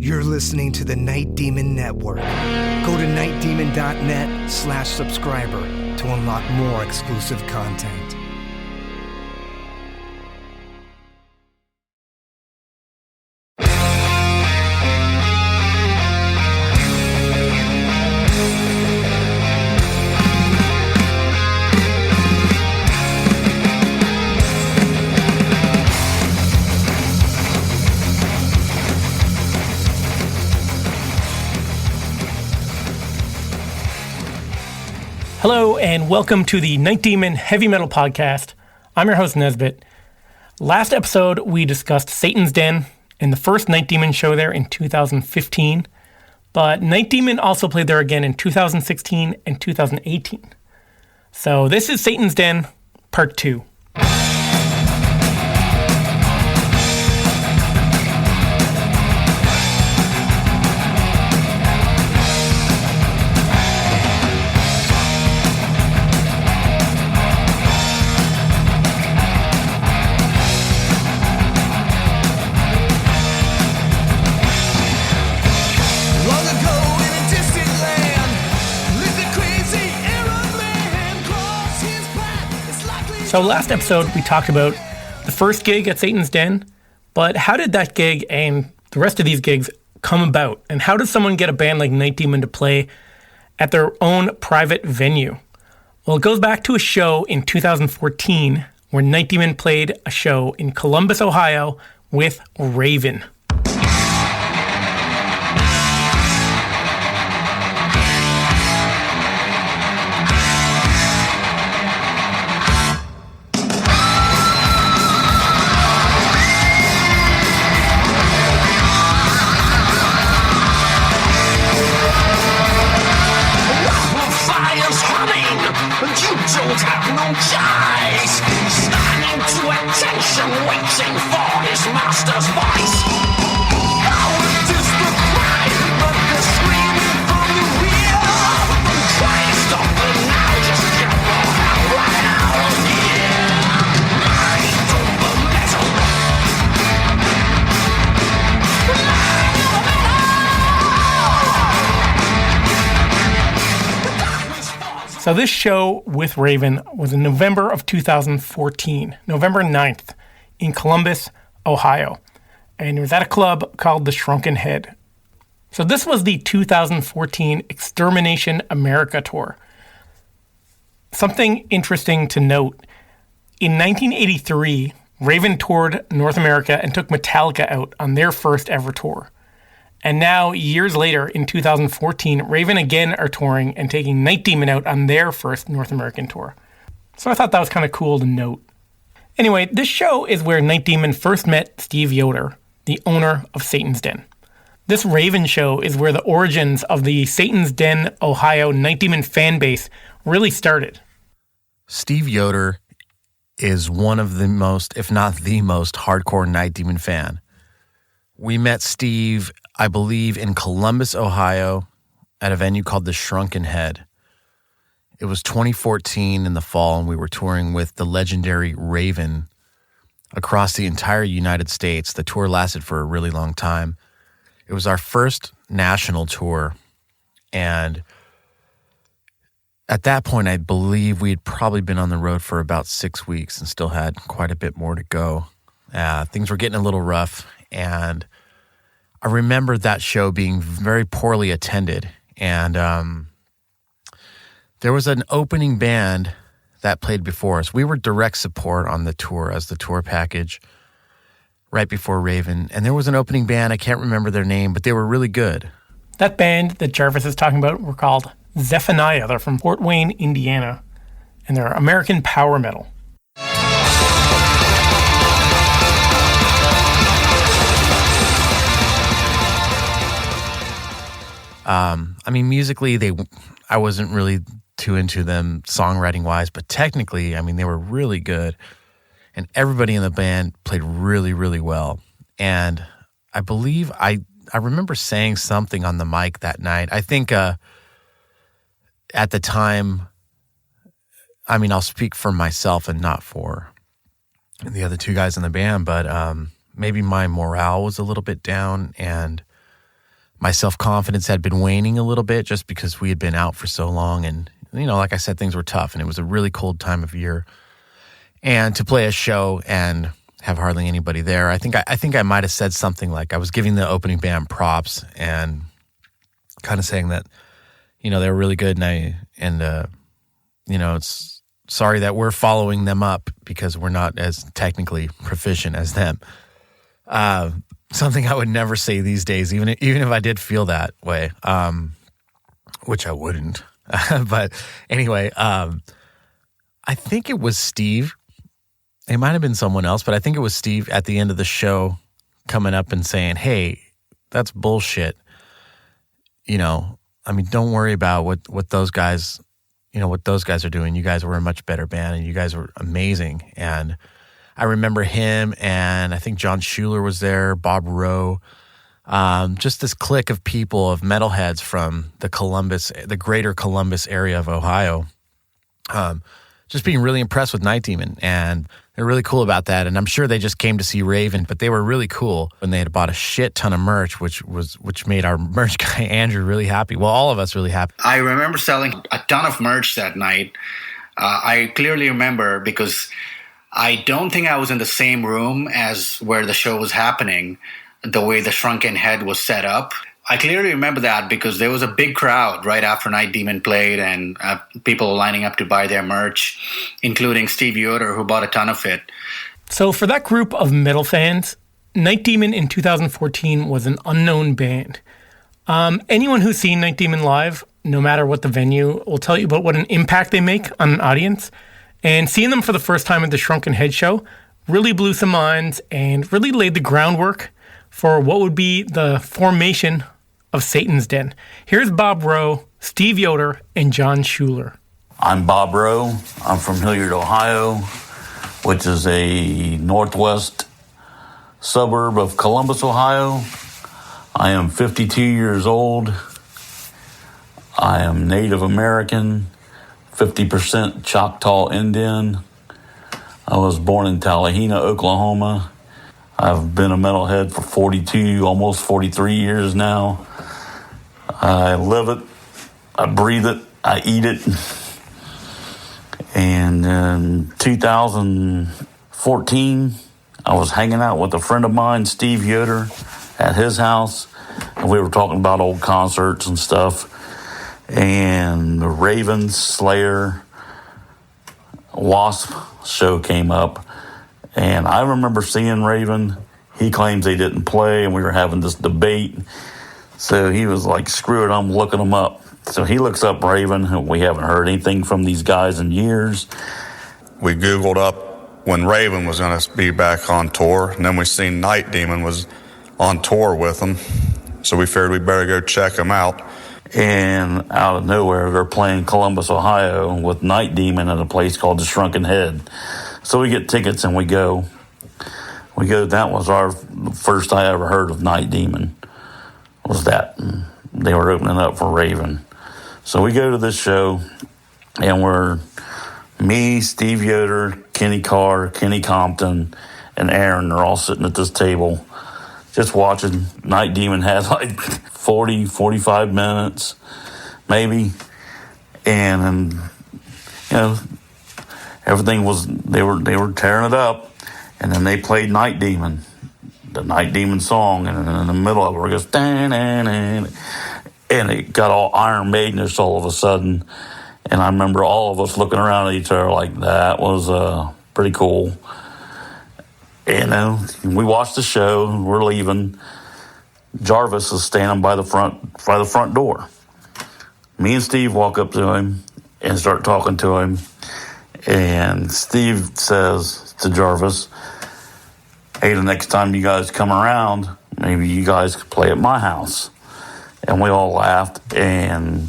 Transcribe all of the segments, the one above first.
You're listening to the Night Demon Network. Go to nightdemon.net/subscriber to unlock more exclusive content. Hello, and welcome to the Night Demon Heavy Metal Podcast. I'm your host, Nesbit. Last episode, we discussed Satan's Den and the first Night Demon show there in 2015. But Night Demon also played there again in 2016 and 2018. So this is Satan's Den, Part 2. So last episode, we talked about the first gig at Satan's Den, but how did that gig and the rest of these gigs come about? And how does someone get a band like Night Demon to play at their own private venue? Well, it goes back to a show in 2014 where Night Demon played a show in Columbus, Ohio with Raven. So this show with Raven was in November of 2014, November 9th, in Columbus, Ohio. And it was at a club called the Shrunken Head. So this was the 2014 Extermination America tour. Something interesting to note, in 1983, Raven toured North America and took Metallica out on their first ever tour. And now, years later, in 2014, Raven again are touring and taking Night Demon out on their first North American tour. So I thought that was kind of cool to note. Anyway, this show is where Night Demon first met Steve Yoder, the owner of Satan's Den. This Raven show is where the origins of the Satan's Den, Ohio Night Demon fan base really started. Steve Yoder is one of the most, if not the most, hardcore Night Demon fan. We met Steve, I believe, in Columbus, Ohio, at a venue called the Shrunken Head. It was 2014 in the fall, and we were touring with the legendary Raven across the entire United States. The tour lasted for a really long time. It was our first national tour, and at that point, I believe we'd probably been on the road for about 6 weeks and still had quite a bit more to go. Things were getting a little rough, and I remember that show being very poorly attended, and there was an opening band that played before us. We were direct support on the tour as the tour package right before Raven, and there was an opening band. I can't remember their name, but they were really good. That band that Jarvis is talking about were called Zephaniah. They're from Fort Wayne, Indiana, and they're American power metal. Musically, I wasn't really too into them songwriting-wise, but technically, they were really good, and everybody in the band played really, really well. And I believe I remember saying something on the mic that night. I think at the time, I'll speak for myself and not for the other two guys in the band, but maybe my morale was a little bit down, and My self-confidence had been waning a little bit just because we had been out for so long. And, like I said, things were tough and it was a really cold time of year. And to play a show and have hardly anybody there, I think I might have said something like I was giving the opening band props and kind of saying that, they were really good. And it's sorry that we're following them up because we're not as technically proficient as them. Something I would never say these days, even if I did feel that way, which I wouldn't. But anyway, I think it was Steve. It might have been someone else, but I think it was Steve at the end of the show coming up and saying, "Hey, that's bullshit. Don't worry about what those guys, what those guys are doing. You guys were a much better band and you guys were amazing." And I remember him, and I think John Schuler was there, Bob Rowe, just this clique of people, of metalheads from the greater Columbus area of Ohio, just being really impressed with Night Demon, and they're really cool about that. And I'm sure they just came to see Raven, but they were really cool when they had bought a shit ton of merch, which made our merch guy Andrew really happy. Well, all of us really happy. I remember selling a ton of merch that night. I clearly remember because I don't think I was in the same room as where the show was happening, the way the Shrunken Head was set up. I clearly remember that because there was a big crowd right after Night Demon played and people lining up to buy their merch, including Steve Yoder, who bought a ton of it. So for that group of metal fans, Night Demon in 2014 was an unknown band. Anyone who's seen Night Demon live, no matter what the venue, will tell you about what an impact they make on an audience. And seeing them for the first time at the Shrunken Head show really blew some minds and really laid the groundwork for what would be the formation of Satan's Den. Here's Bob Rowe, Steve Yoder, and John Schuler. I'm Bob Rowe. I'm from Hilliard, Ohio, which is a northwest suburb of Columbus, Ohio. I am 52 years old. I am Native American, 50% Choctaw Indian. I was born in Tallahena, Oklahoma. I've been a metalhead for 42, almost 43 years now. I live it, I breathe it, I eat it. And in 2014, I was hanging out with a friend of mine, Steve Yoder, at his house. And we were talking about old concerts and stuff. And the Raven, Slayer, Wasp show came up. And I remember seeing Raven. He claims they didn't play, and we were having this debate. So he was like, screw it, I'm looking them up. So he looks up Raven, and we haven't heard anything from these guys in years. We Googled up when Raven was going to be back on tour, and then we seen Night Demon was on tour with them. So we figured we better go check them out. And out of nowhere, they're playing Columbus, Ohio with Night Demon at a place called the Shrunken Head. So we get tickets and we go. That was our first I ever heard of Night Demon, was that. They were opening up for Raven. So we go to this show, and we're me, Steve Yoder, Kenny Carr, Kenny Compton, and Aaron are all sitting at this table just watching. Night Demon had like 40, 45 minutes, maybe. And everything was, they were tearing it up. And then they played Night Demon, the Night Demon song. And in the middle of it, it goes, and it got all Iron Maidenish all of a sudden. And I remember all of us looking around at each other like, that was pretty cool. And we watched the show, we're leaving. Jarvis is standing by the front door. Me and Steve walk up to him and start talking to him. And Steve says to Jarvis, hey, the next time you guys come around, maybe you guys could play at my house. And we all laughed, and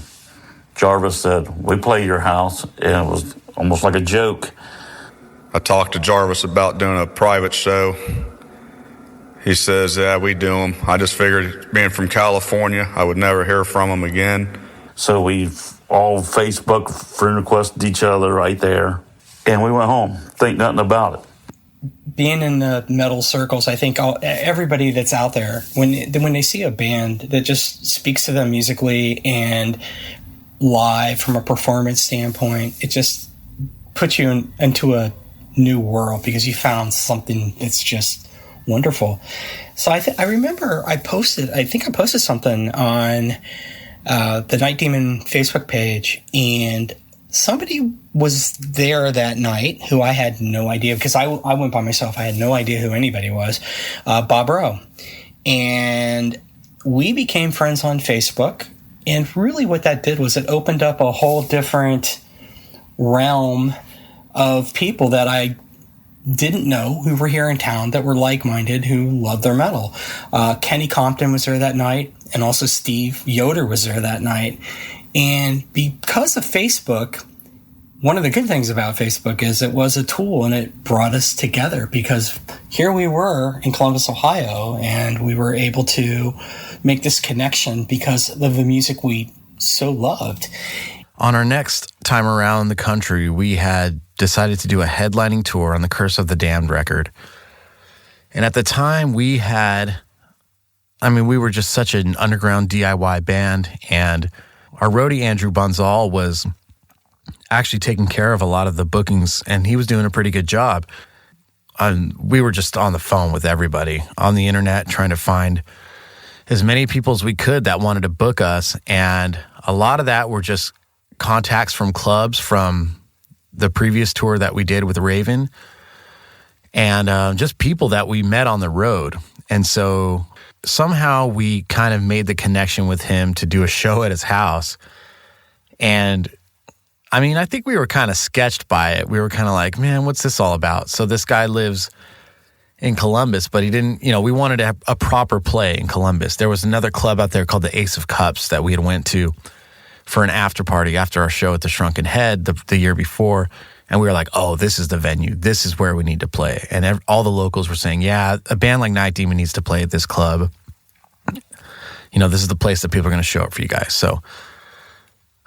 Jarvis said, we play your house. And it was almost like a joke. I talked to Jarvis about doing a private show. He says, yeah, we do them. I just figured, being from California, I would never hear from him again. So we all Facebook friend requested each other right there. And we went home, think nothing about it. being in the metal circles, I think everybody that's out there, when they see a band that just speaks to them musically and live from a performance standpoint, it just puts you into a new world because you found something that's just wonderful. So I remember I posted something on the Night Demon Facebook page, and somebody was there that night who I had no idea, because I went by myself. I had no idea who anybody was. Bob Rowe. And we became friends on Facebook. And really what that did was it opened up a whole different realm of people that I didn't know who were here in town that were like-minded, who loved their metal. Kenny Compton was there that night, and also Steve Yoder was there that night. And because of Facebook, one of the good things about Facebook is it was a tool, and it brought us together, because here we were in Columbus, Ohio, and we were able to make this connection because of the music we so loved. On our next time around the country, we had decided to do a headlining tour on the Curse of the Damned record. And at the time we were just such an underground DIY band, and our roadie Andrew Bunzal was actually taking care of a lot of the bookings, and he was doing a pretty good job. We were just on the phone with everybody on the internet trying to find as many people as we could that wanted to book us, and a lot of that were just contacts from clubs from the previous tour that we did with Raven, and just people that we met on the road. And so somehow we kind of made the connection with him to do a show at his house. And I think we were kind of sketched by it. We were kind of like, man, what's this all about? So this guy lives in Columbus, but he didn't, we wanted to have a proper play in Columbus. There was another club out there called the Ace of Cups that we had went to for an after party after our show at the Shrunken Head the year before. And we were like, oh, this is the venue. This is where we need to play. And all the locals were saying, yeah, a band like Night Demon needs to play at this club. This is the place that people are going to show up for you guys. So,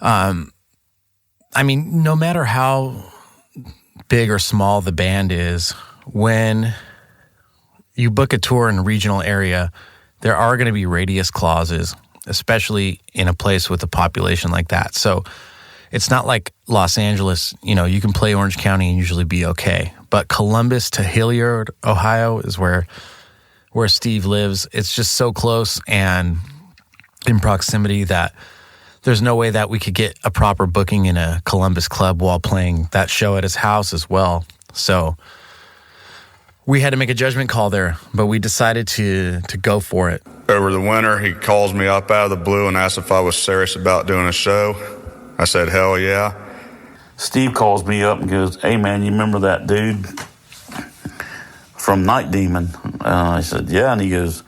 no matter how big or small the band is, when you book a tour in a regional area, there are going to be radius clauses, especially in a place with a population like that. So it's not like Los Angeles, you can play Orange County and usually be okay. But Columbus to Hilliard, Ohio is where Steve lives. It's just so close and in proximity that there's no way that we could get a proper booking in a Columbus club while playing that show at his house as well. So we had to make a judgment call there, but we decided to go for it. Over the winter, he calls me up out of the blue and asks if I was serious about doing a show. I said, hell yeah. Steve calls me up and goes, hey, man, you remember that dude from Night Demon? I said, yeah. And he goes,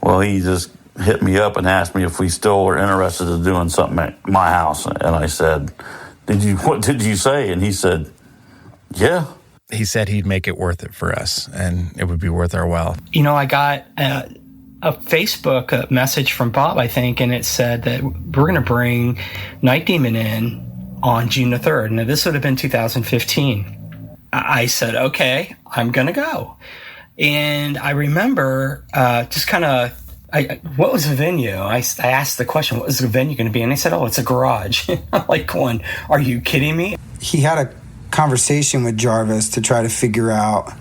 well, he just hit me up and asked me if we still were interested in doing something at my house. And I said, what did you say? And he said, yeah. He said he'd make it worth it for us, and it would be worth our while. I got a Facebook message from Bob, I think, and it said that we're going to bring Night Demon in on June the 3rd. Now, this would have been 2015. I said, okay, I'm going to go. And I remember just kind of, what was the venue? I asked the question, what was the venue going to be? And they said, oh, it's a garage. I'm like going, are you kidding me? He had a conversation with Jarvis to try to figure out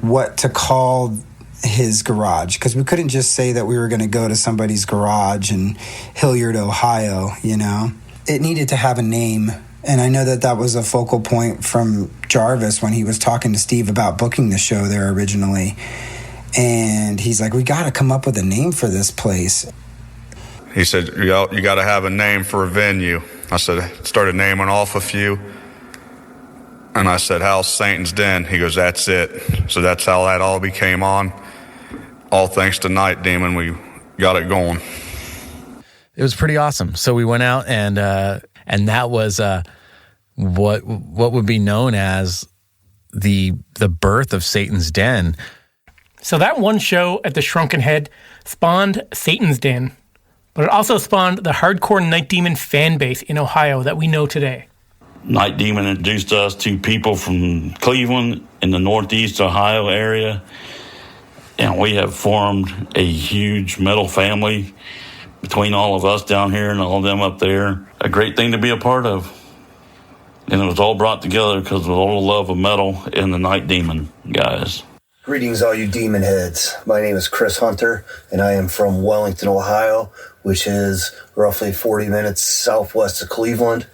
what to call his garage, because we couldn't just say that we were going to go to somebody's garage in Hilliard, Ohio. It needed to have a name, and I know that was a focal point from Jarvis when he was talking to Steve about booking the show there originally. And he's like, we got to come up with a name for this place. He said, you got to have a name for a venue. I started naming off a few. And I said, how's Satan's Den? He goes, that's it. So that's how that all became on. All thanks to Night Demon, we got it going. It was pretty awesome. So we went out, and that was what would be known as the birth of Satan's Den. So that one show at the Shrunken Head spawned Satan's Den, but it also spawned the hardcore Night Demon fan base in Ohio that we know today. Night Demon introduced us to people from Cleveland in the Northeast Ohio area, and we have formed a huge metal family between all of us down here and all of them up there. A great thing to be a part of. And it was all brought together because of all the love of metal and the Night Demon guys. Greetings, all you demon heads. My name is Chris Hunter, and I am from Wellington, Ohio, which is roughly 40 minutes southwest of Cleveland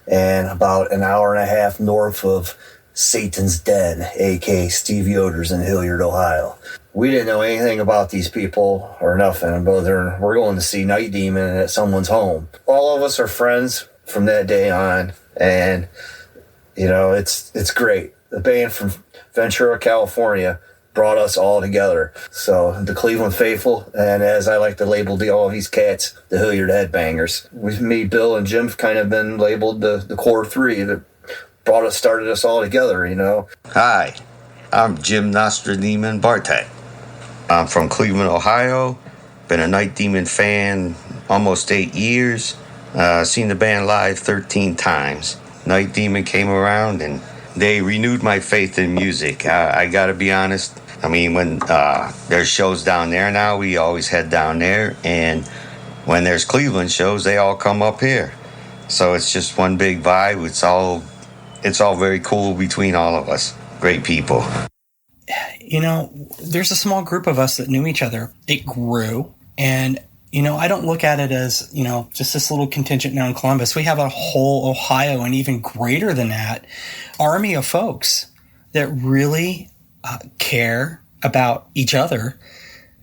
and about an hour and a half north of Satan's Den, a.k.a. Steve Yoder's in Hilliard, Ohio. We didn't know anything about these people or nothing, but we're going to see Night Demon at someone's home. All of us are friends from that day on, and, you know, it's great. The band from Ventura, California brought us all together. So the Cleveland faithful, and as I like to label all of these cats, the Hilliard headbangers. Me, Bill, and Jim have kind of been labeled the core three that started us all together, you know. Hi, I'm Jim Nostrademon Bartek. I'm from Cleveland, Ohio. Been a Night Demon fan almost 8 years. Seen the band live 13 times. Night Demon came around and they renewed my faith in music. I gotta be honest. I mean, when there's shows down there now, we always head down there. And when there's Cleveland shows, they all come up here. So it's just one big vibe. It's all very cool between all of us. Great people. You know, there's a small group of us that knew each other. It grew. And, you know, I don't look at it as, you know, just this little contingent now in Columbus. We have a whole Ohio, and even greater than that, army of folks that really care about each other.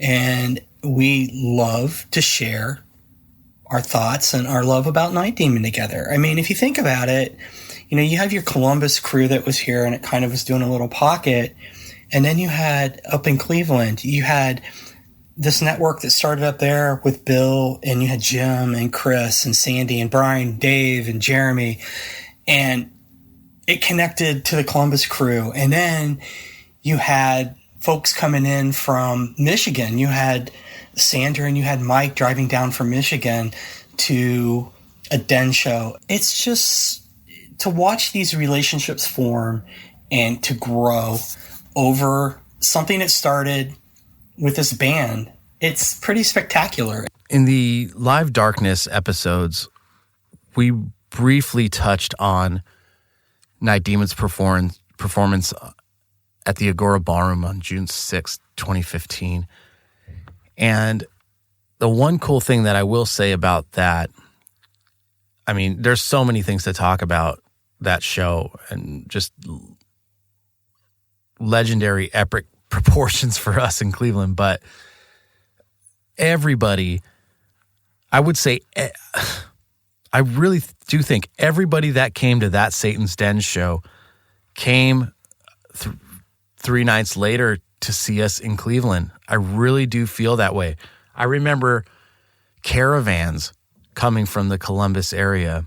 And we love to share our thoughts and our love about Night Demon together. I mean, if you think about it, you know, you have your Columbus crew that was here and it kind of was doing a little pocket. And then you had up in Cleveland, you had this network that started up there with Bill, and you had Jim and Chris and Sandy and Brian, Dave and Jeremy, and it connected to the Columbus crew. And then you had folks coming in from Michigan. You had Sander and you had Mike driving down from Michigan to a Den show. It's just to watch these relationships form and to grow over something that started with this band. It's pretty spectacular. In the Live Darkness episodes, we briefly touched on Night Demon's performance at the Agora Ballroom on June 6, 2015. And the one cool thing that I will say about that, I mean, there's so many things to talk about that show and just legendary, epic proportions for us in Cleveland. But everybody, I would say, I really do think everybody that came to that Satan's Den show came 3 nights later to see us in Cleveland. I really do feel that way. I remember caravans coming from the Columbus area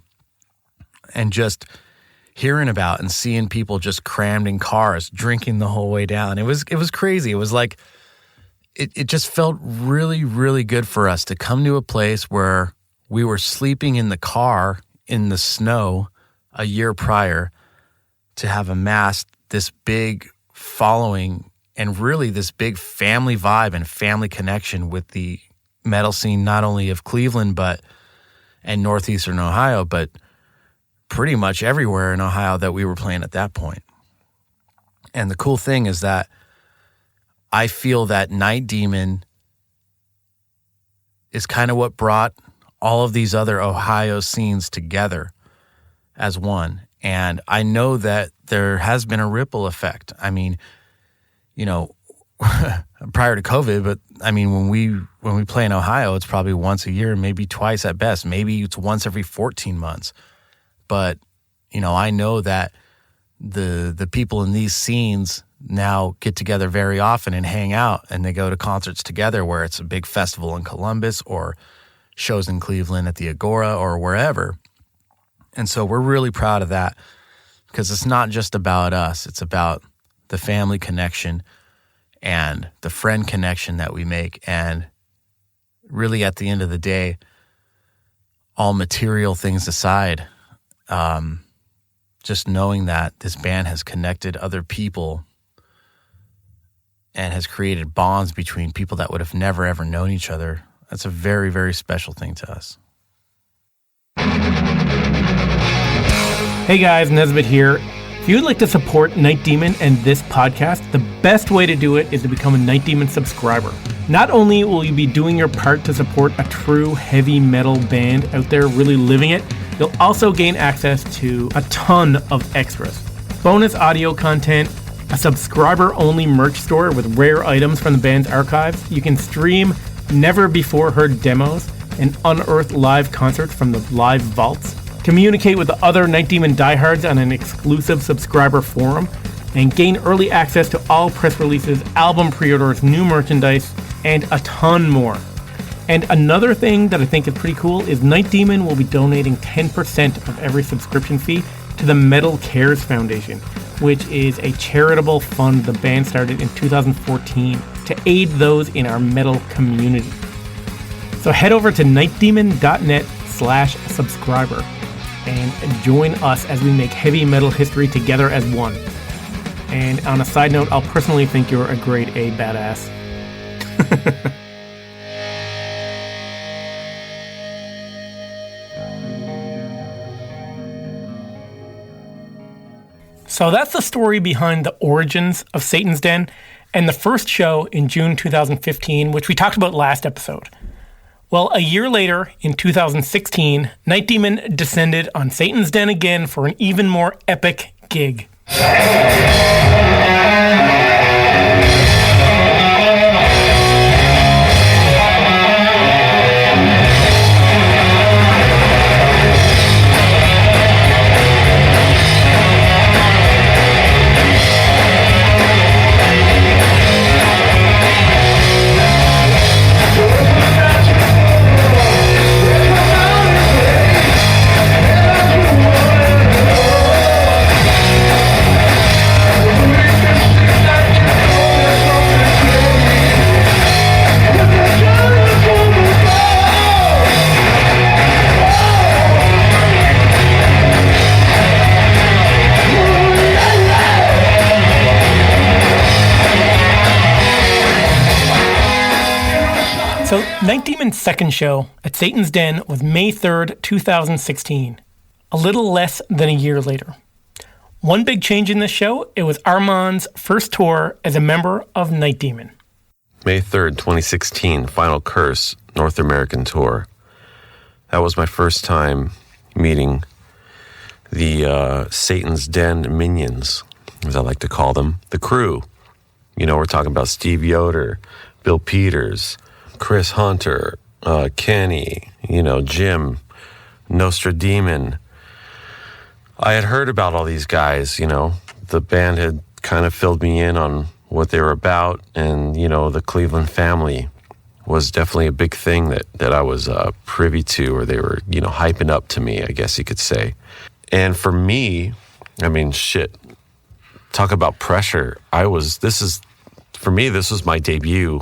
and just hearing about and seeing people just crammed in cars, drinking the whole way down. It was crazy. It was like, it just felt really, really good for us to come to a place where we were sleeping in the car in the snow a year prior to have amassed this big following and really this big family vibe and family connection with the metal scene, not only of Cleveland and northeastern Ohio, but pretty much everywhere in Ohio that we were playing at that point. And the cool thing is that I feel that Night Demon is kind of what brought all of these other Ohio scenes together as one. And I know that there has been a ripple effect. I mean, you know, prior to COVID, but I mean, when we play in Ohio, it's probably once a year, maybe twice at best. Maybe it's once every 14 months. But, you know, I know that the people in these scenes now get together very often and hang out, and they go to concerts together, where it's a big festival in Columbus or shows in Cleveland at the Agora or wherever. And so we're really proud of that, because it's not just about us. It's about the family connection and the friend connection that we make. And really, at the end of the day, all material things aside, just knowing that this band has connected other people and has created bonds between people that would have never, ever known each other. That's a very, very special thing to us. Hey guys, Nesbitt here. If you would like to support Night Demon and this podcast, the best way to do it is to become a Night Demon subscriber. Not only will you be doing your part to support a true heavy metal band out there really living it, you'll also gain access to a ton of extras. Bonus audio content, a subscriber-only merch store with rare items from the band's archives. You can stream never-before-heard demos and unearthed live concerts from the live vaults. Communicate with the other Night Demon diehards on an exclusive subscriber forum, and gain early access to all press releases, album pre-orders, new merchandise, and a ton more. And another thing that I think is pretty cool is Night Demon will be donating 10% of every subscription fee to the Metal Cares Foundation, which is a charitable fund the band started in 2014 to aid those in our metal community. So head over to nightdemon.net/subscriber and join us as we make heavy metal history together as one. And on a side note, I'll personally think you're a grade A badass. So that's the story behind the origins of Satan's Den and the first show in June 2015, which we talked about last episode. Well, a year later, in 2016, Night Demon descended on Satan's Den again for an even more epic gig. So, Night Demon's second show at Satan's Den was May 3rd, 2016, a little less than a year later. One big change in this show, it was Armand's first tour as a member of Night Demon. May 3rd, 2016, Final Curse, North American tour. That was my first time meeting the Satan's Den minions, as I like to call them, the crew. You know, we're talking about Steve Yoder, Bill Peters, Chris Hunter, Kenny, Jim, Nostrademon. I had heard about all these guys, the band had kind of filled me in on what they were about, and, the Cleveland family was definitely a big thing that I was privy to, or they were, hyping up to me, I guess you could say. And for me, talk about pressure. This was my debut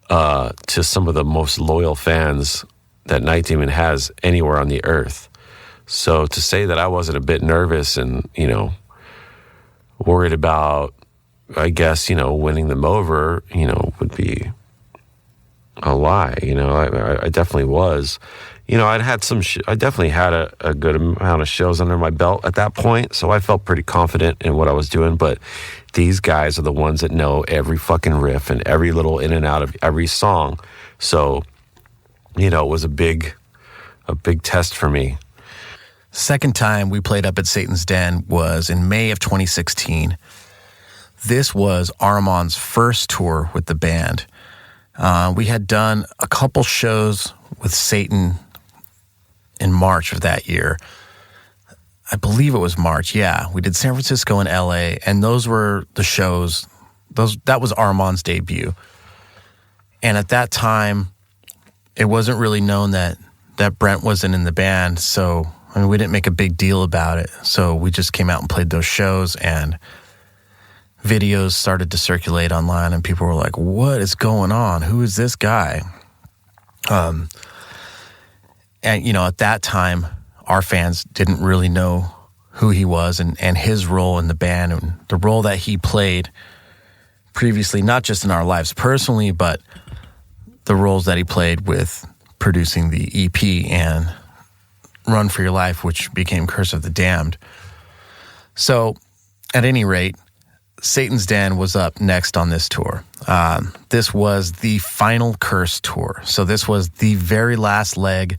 to some of the most loyal fans that Night Demon has anywhere on the earth. So to say that I wasn't a bit nervous and, worried about, I guess, winning them over, would be a lie. I definitely was. I definitely had a good amount of shows under my belt at that point, so I felt pretty confident in what I was doing, but these guys are the ones that know every fucking riff and every little in and out of every song. So, it was a big test for me. Second time we played up at Satan's Den was in May of 2016. This was Armand's first tour with the band. We had done a couple shows with Satan in March of that year. I believe it was March, yeah. We did San Francisco and LA, and those were the shows. That was Armand's debut. And at that time, it wasn't really known that Brent wasn't in the band, so we didn't make a big deal about it. So we just came out and played those shows, and videos started to circulate online, and people were like, what is going on? Who is this guy? And, at that time, our fans didn't really know who he was and his role in the band and the role that he played previously, not just in our lives personally, but the roles that he played with producing the EP and Run for Your Life, which became Curse of the Damned. So, at any rate, Satan's Den was up next on this tour. This was the final Curse tour. So this was the very last leg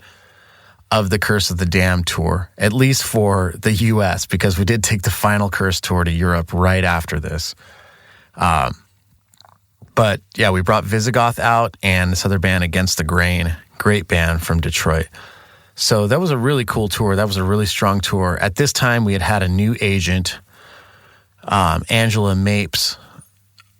of the Curse of the Damned tour, at least for the U.S., because we did take the final Curse tour to Europe right after this. But yeah, we brought Visigoth out and this other band, Against the Grain, great band from Detroit. So that was a really cool tour. That was a really strong tour. At this time, we had a new agent, Angela Mapes,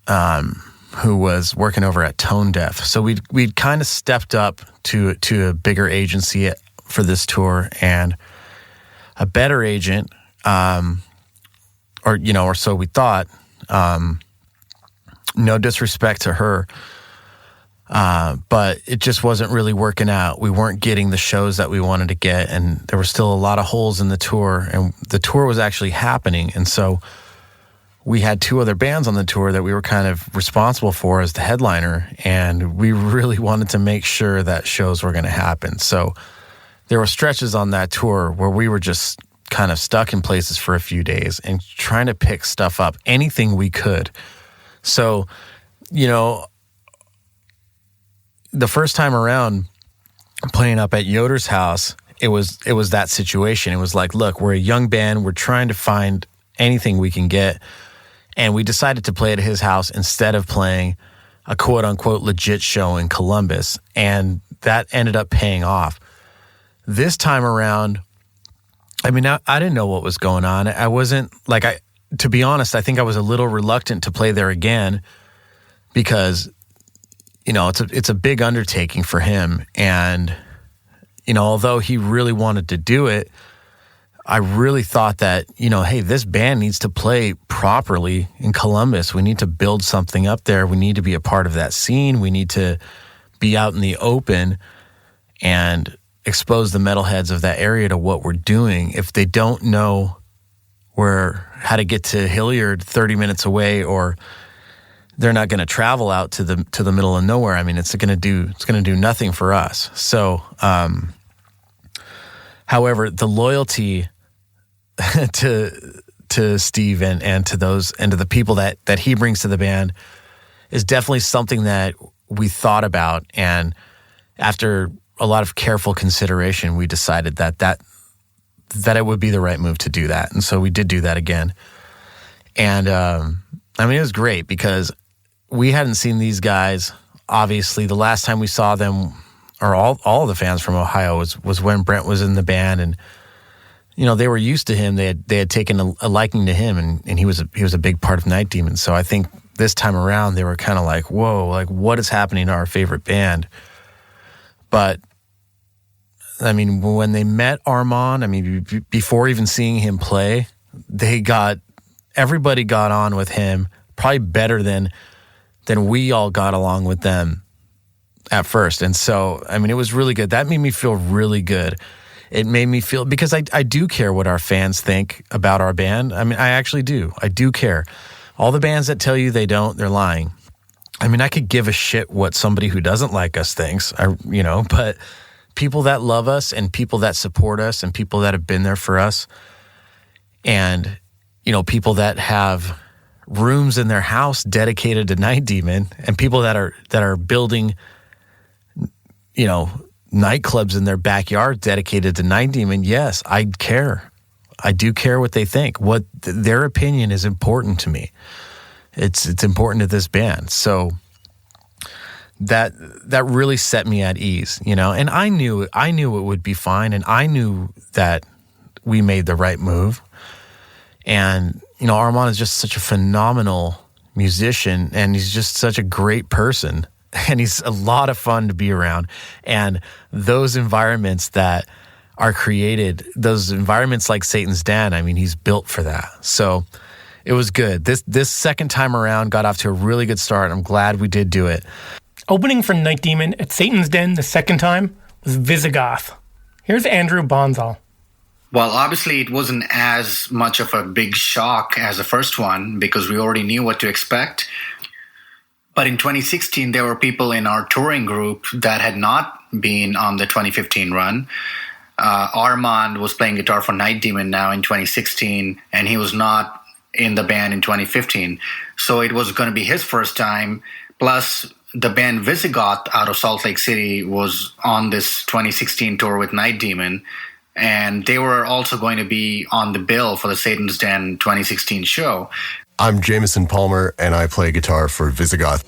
who was working over at Tone Deaf. So we'd kind of stepped up to a bigger agency for this tour, and a better agent, or so we thought. No disrespect to her, but it just wasn't really working out. We weren't getting the shows that we wanted to get, and there were still a lot of holes in the tour, and the tour was actually happening. And so we had two other bands on the tour that we were kind of responsible for as the headliner, and we really wanted to make sure that shows were going to happen. So there were stretches on that tour where we were just kind of stuck in places for a few days and trying to pick stuff up, anything we could. So, the first time around playing up at Yoder's house, it was that situation. It was like, look, we're a young band. We're trying to find anything we can get. And we decided to play at his house instead of playing a quote unquote legit show in Columbus. And that ended up paying off. This time around, I mean, I didn't know what was going on. I wasn't to be honest, I think I was a little reluctant to play there again because, it's a big undertaking for him. And, although he really wanted to do it, I really thought that, hey, this band needs to play properly in Columbus. We need to build something up there. We need to be a part of that scene. We need to be out in the open and expose the metalheads of that area to what we're doing. If they don't know how to get to Hilliard 30 minutes away, or they're not going to travel out to the middle of nowhere, I mean, it's going to do nothing for us. So, however, the loyalty to Steve and to those and to the people that he brings to the band is definitely something that we thought about, and after a lot of careful consideration, we decided that it would be the right move to do that. And so we did do that again. And, it was great because we hadn't seen these guys. Obviously, the last time we saw them, or all of the fans from Ohio, was when Brent was in the band. And, they were used to him. They had taken a liking to him, and he was a big part of Night Demon. So I think this time around, they were kind of like, whoa, like what is happening to our favorite band? But when they met Armand, before even seeing him play, everybody got on with him probably better than we all got along with them at first. And so, it was really good. That made me feel really good. It made me feel, because I do care what our fans think about our band. I actually do. I do care. All the bands that tell you they don't, they're lying. I could give a shit what somebody who doesn't like us thinks, but people that love us and people that support us and people that have been there for us, and, people that have rooms in their house dedicated to Night Demon, and people that are building, nightclubs in their backyard dedicated to Night Demon. Yes, I care. I do care what they think. What their opinion is important to me. It's important to this band. So that really set me at ease, and I knew it would be fine, and I knew that we made the right move. And Armand is just such a phenomenal musician, and he's just such a great person, and he's a lot of fun to be around. And those environments that are created, those environments like Satan's Den, he's built for that. So it was good. This second time around got off to a really good start. I'm glad we did do it. Opening for Night Demon at Satan's Den the second time was Visigoth. Here's Andrew Bonzal. Well, obviously, it wasn't as much of a big shock as the first one because we already knew what to expect. But in 2016, there were people in our touring group that had not been on the 2015 run. Armand was playing guitar for Night Demon now in 2016, and he was not in the band in 2015. So it was going to be his first time. Plus, the band Visigoth out of Salt Lake City was on this 2016 tour with Night Demon. And they were also going to be on the bill for the Satan's Den 2016 show. I'm Jameson Palmer, and I play guitar for Visigoth.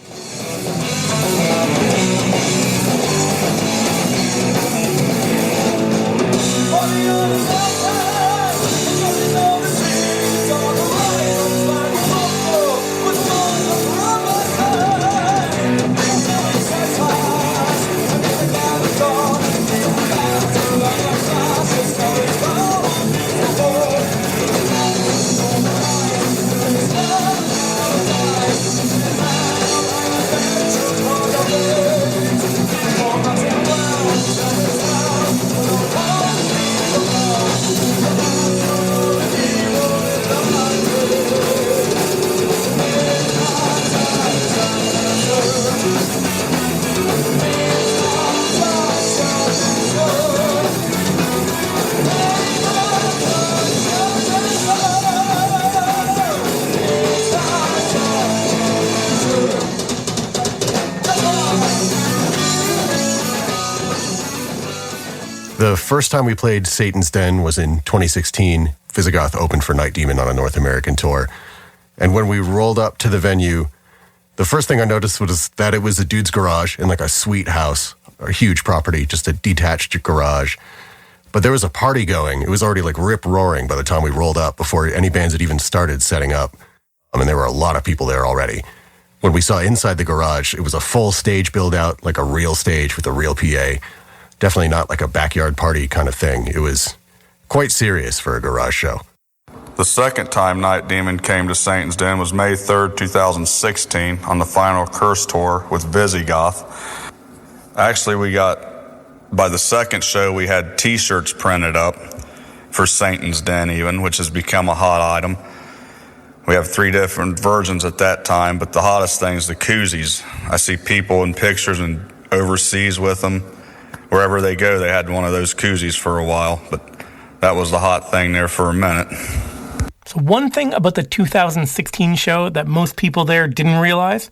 The first time we played Satan's Den was in 2016. Visigoth opened for Night Demon on a North American tour. And when we rolled up to the venue, the first thing I noticed was that it was a dude's garage in like a sweet house, a huge property, just a detached garage. But there was a party going. It was already like rip-roaring by the time we rolled up before any bands had even started setting up. I mean, there were a lot of people there already. When we saw inside the garage, it was a full stage build-out, like a real stage with a real PA. Definitely not like a backyard party kind of thing. It was quite serious for a garage show. The second time Night Demon came to Satan's Den was May 3rd, 2016 on the final Curse tour with Visigoth. Actually, by the second show, we had t-shirts printed up for Satan's Den even, which has become a hot item. We have 3 different versions at that time, but the hottest thing is the koozies. I see people in pictures and overseas with them. Wherever they go, they had one of those koozies for a while, but that was the hot thing there for a minute. So one thing about the 2016 show that most people there didn't realize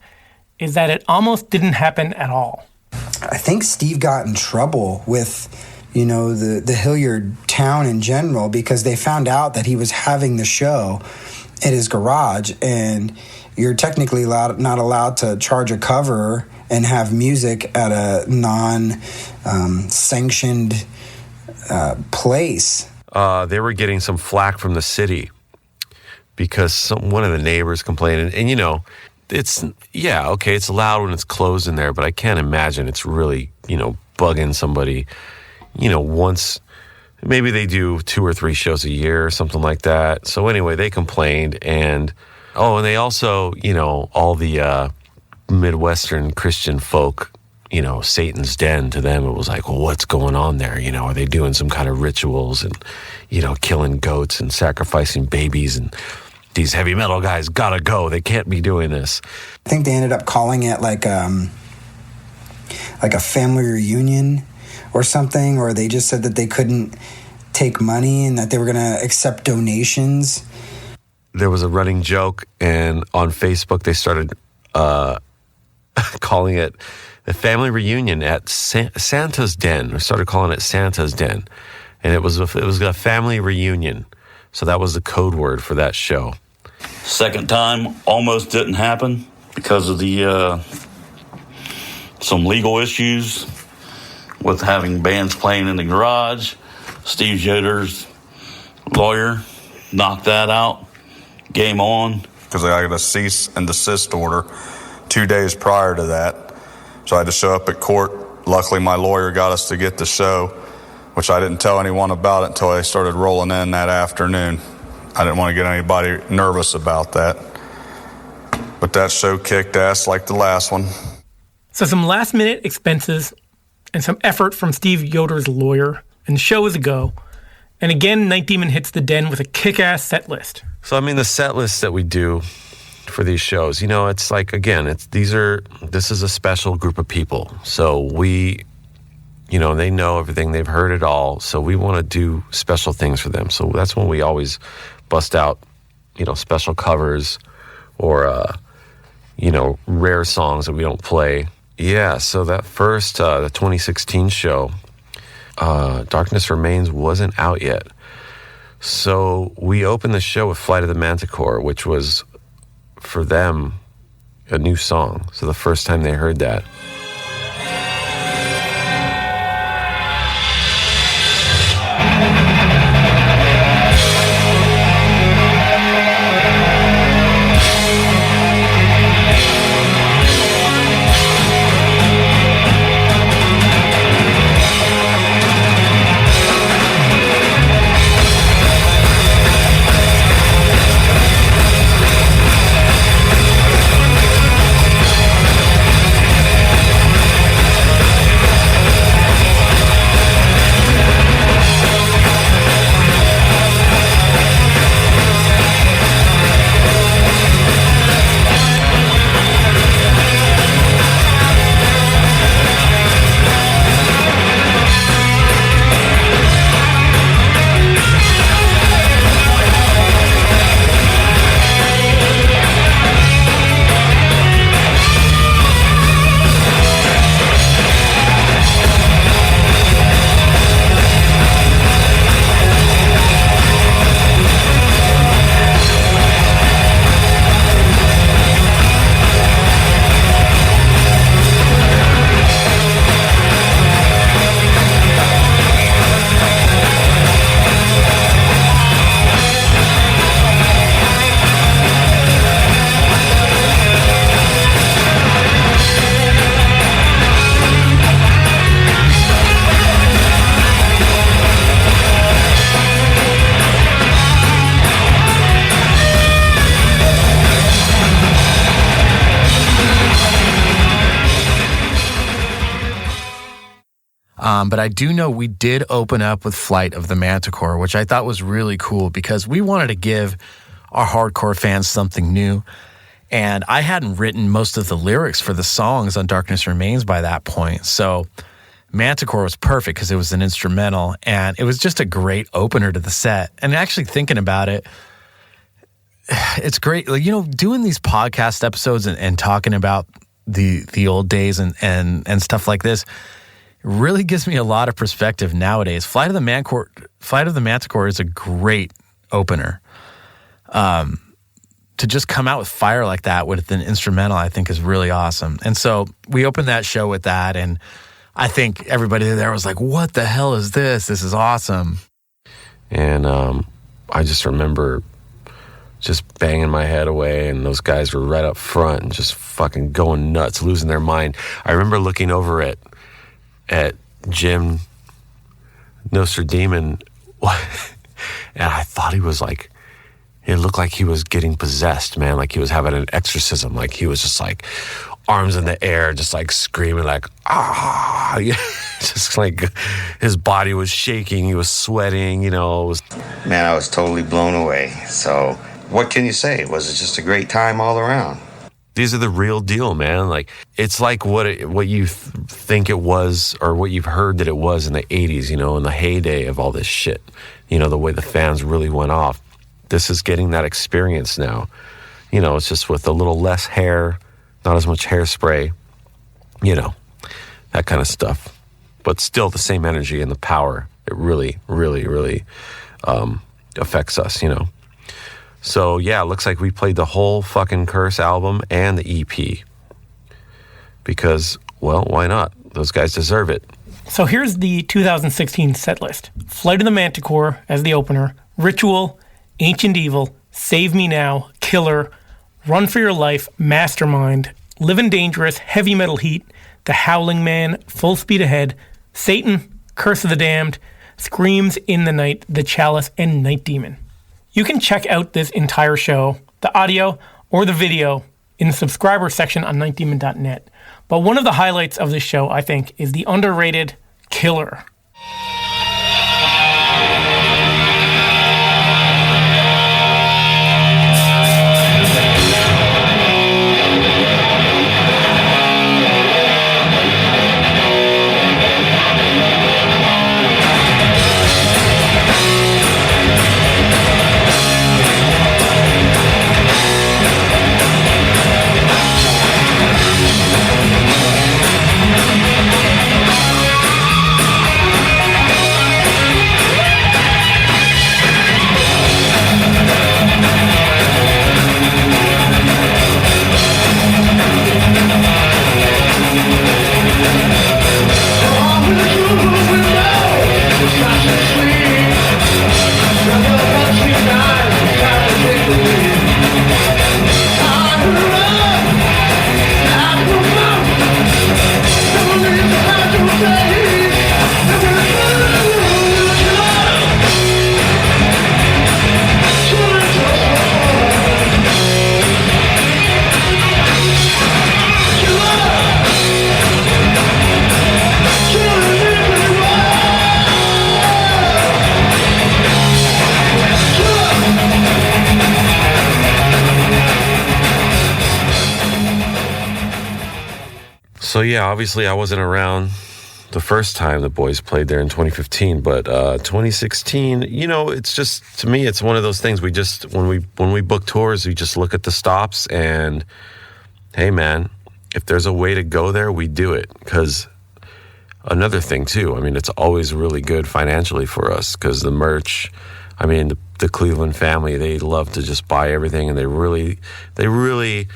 is that it almost didn't happen at all. I think Steve got in trouble with, the Hilliard town in general because they found out that he was having the show at his garage, and you're technically not allowed to charge a cover and have music at a non-sanctioned place. They were getting some flack from the city because one of the neighbors complained. And it's loud when it's closed in there, but I can't imagine it's really, bugging somebody, once. Maybe they do 2 or 3 shows a year or something like that. So anyway, they complained. And they also, all the Midwestern Christian folk, Satan's Den, to them, it was like, well, what's going on there? Are they doing some kind of rituals and, killing goats and sacrificing babies? And these heavy metal guys gotta go. They can't be doing this. I think they ended up calling it like a family reunion or something, or they just said that they couldn't take money and that they were going to accept donations. There was a running joke, and on Facebook they started calling it the family reunion at Santa's Den. We started calling it Santa's Den, and it was a family reunion. So that was the code word for that show. Second time almost didn't happen because of the some legal issues with having bands playing in the garage. Steve Yoder's lawyer knocked that out. Game on. Because I got a cease and desist order 2 days prior to that. So I had to show up at court. Luckily, my lawyer got us to get the show, which I didn't tell anyone about it until I started rolling in that afternoon. I didn't want to get anybody nervous about that. But that show kicked ass like the last one. So some last-minute expenses and some effort from Steve Yoder's lawyer, and the show was a go. And again, Night Demon hits the den with a kick-ass set list. So, I mean, the set lists that we do for these shows, it's like, again, this is a special group of people. So we, they know everything, they've heard it all. So we want to do special things for them. So that's when we always bust out, special covers or, rare songs that we don't play. Yeah, so that first, the 2016 show, Darkness Remains wasn't out yet. So we opened the show with Flight of the Manticore, which was, for them, a new song. So the first time they heard that. But I do know we did open up with Flight of the Manticore, which I thought was really cool because we wanted to give our hardcore fans something new. And I hadn't written most of the lyrics for the songs on Darkness Remains by that point. So Manticore was perfect because it was an instrumental and it was just a great opener to the set. And actually thinking about it, it's great. Like, doing these podcast episodes and talking about the old days and stuff like this really gives me a lot of perspective nowadays. Flight of the Manticore is a great opener. To just come out with fire like that with an instrumental, I think is really awesome. And so we opened that show with that, and I think everybody there was like, what the hell is this? This is awesome. And I just remember just banging my head away, and those guys were right up front and just fucking going nuts, losing their mind. I remember looking over at Jim Nostrademon, and I thought he was like, it looked like he was getting possessed, man, like he was having an exorcism, like he was just like arms in the air, just like screaming like, ah, just like his body was shaking, he was sweating, it was... Man, I was totally blown away. So what can you say? Was it just a great time all around? These are the real deal, man. Like, it's like what you think it was, or what you've heard that it was in the 80s, in the heyday of all this shit, the way the fans really went off. This is getting that experience now. It's just with a little less hair, not as much hairspray, that kind of stuff. But still the same energy and the power. It really, really, really affects us, So, yeah, it looks like we played the whole fucking Curse album and the EP. Because, well, why not? Those guys deserve it. So here's the 2016 set list. Flight of the Manticore as the opener, Ritual, Ancient Evil, Save Me Now, Killer, Run for Your Life, Mastermind, Livin' Dangerous, Heavy Metal Heat, The Howling Man, Full Speed Ahead, Satan, Curse of the Damned, Screams in the Night, The Chalice, and Night Demon. You can check out this entire show, the audio or the video, in the subscriber section on nightdemon.net. But one of the highlights of this show, I think, is the underrated Killer. So yeah, obviously I wasn't around the first time the boys played there in 2015, but 2016, it's just, to me, it's one of those things. We just, when we book tours, we just look at the stops and, hey man, if there's a way to go there, we do it. Because another thing too, I mean, it's always really good financially for us because the merch, I mean, the Cleveland family, they love to just buy everything, and they really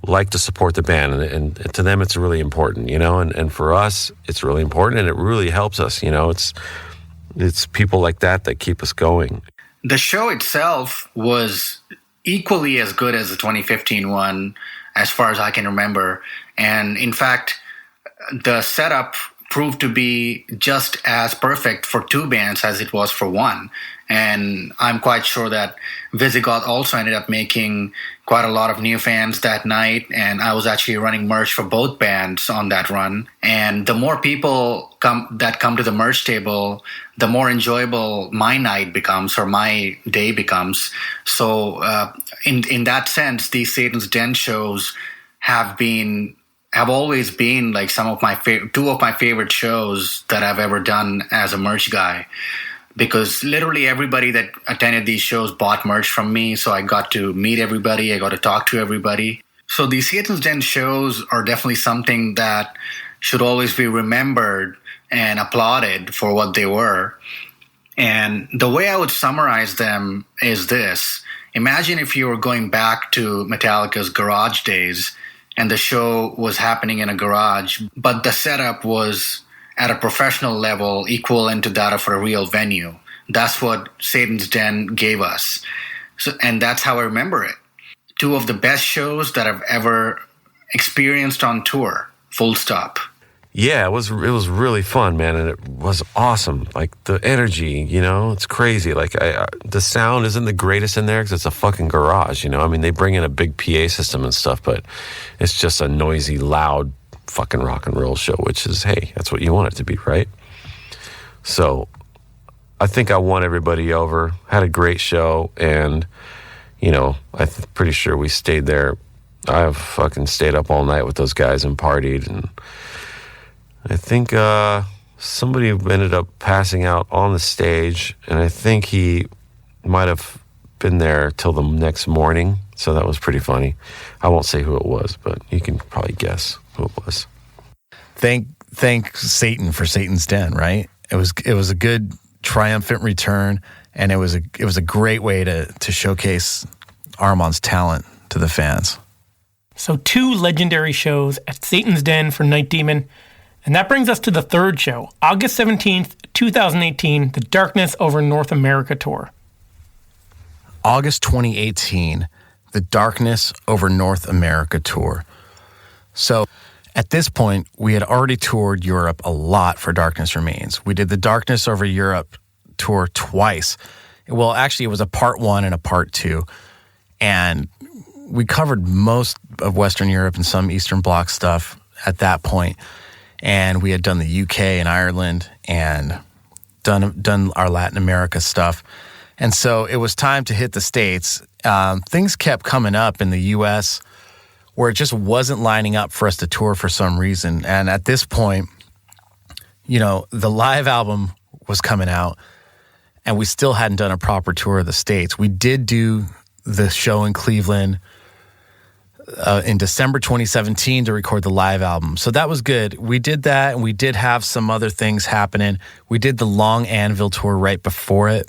like to support the band, and to them it's really important, and for us it's really important, and it really helps us, it's people like that keep us going. The show itself was equally as good as the 2015 one, as far as I can remember, and in fact the setup proved to be just as perfect for two bands as it was for one. And I'm quite sure that Visigoth also ended up making quite a lot of new fans that night, and I was actually running merch for both bands on that run. And the more people come to the merch table, the more enjoyable my night becomes, or my day becomes. So in that sense, these Satan's Den shows have always been like two of my favorite shows that I've ever done as a merch guy, because literally everybody that attended these shows bought merch from me. So I got to meet everybody. I got to talk to everybody. So these Satan's Den shows are definitely something that should always be remembered and applauded for what they were. And the way I would summarize them is this. Imagine if you were going back to Metallica's garage days, and the show was happening in a garage, but the setup was at a professional level equivalent to that of a real venue. That's what Satan's Den gave us. And that's how I remember it. Two of the best shows that I've ever experienced on tour, full stop. Yeah, it was really fun, man, and it was awesome. Like, the energy, it's crazy. Like, the sound isn't the greatest in there because it's a fucking garage, I mean, they bring in a big PA system and stuff, but it's just a noisy, loud fucking rock and roll show, which is, hey, that's what you want it to be, right? So I think I won everybody over, had a great show, and, I'm pretty sure we stayed there. I fucking stayed up all night with those guys and partied, and I think somebody ended up passing out on the stage, and I think he might have been there till the next morning, so that was pretty funny. I won't say who it was, but you can probably guess who it was. Thank Satan for Satan's Den, right? It was a good triumphant return, and it was a great way to showcase Armand's talent to the fans. So 2 legendary shows at Satan's Den for Night Demon. And that brings us to the third show, August 17th, 2018, the Darkness Over North America Tour. August 2018, the Darkness Over North America Tour. So at this point, we had already toured Europe a lot for Darkness Remains. We did the Darkness Over Europe tour twice. Well, actually, it was a part 1 and a part 2. And we covered most of Western Europe and some Eastern Bloc stuff at that point. And we had done the UK and Ireland and done our Latin America stuff. And so it was time to hit the States. Things kept coming up in the US where it just wasn't lining up for us to tour for some reason. And at this point, the live album was coming out, and we still hadn't done a proper tour of the States. We did do the show in Cleveland in December 2017 to record the live album. So that was good. We did that, and we did have some other things happening. We did the Long Anvil tour right before it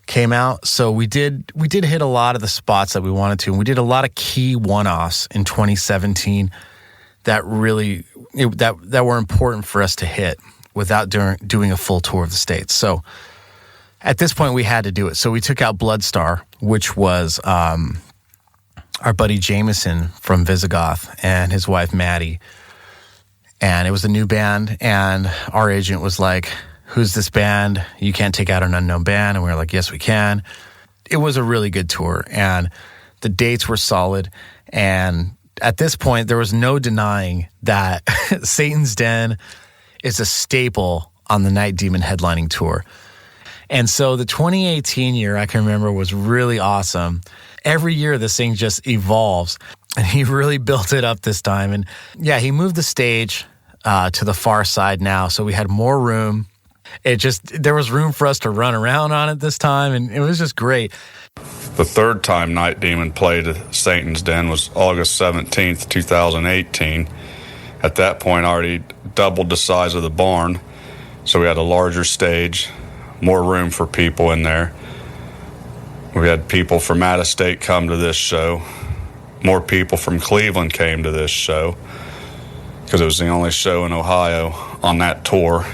came out. So we did hit a lot of the spots that we wanted to, and we did a lot of key one-offs in 2017 that really that were important for us to hit without doing a full tour of the States. So at this point, we had to do it. So we took out Bloodstar, which was our buddy Jameson from Visigoth and his wife Maddie. And it was a new band, and our agent was like, "Who's this band? You can't take out an unknown band." And we were like, "Yes, we can." It was a really good tour, and the dates were solid. And at this point, there was no denying that Satan's Den is a staple on the Night Demon headlining tour. And so the 2018 year, I can remember, was really awesome. Every year, this thing just evolves. And he really built it up this time. And yeah, he moved the stage to the far side now, so we had more room. There was room for us to run around on it this time, and it was just great. The third time Night Demon played at Satan's Den was August 17th, 2018. At that point, already doubled the size of the barn, so we had a larger stage, more room for people in there. We had people from out of state come to this show. More people from Cleveland came to this show because it was the only show in Ohio on that tour.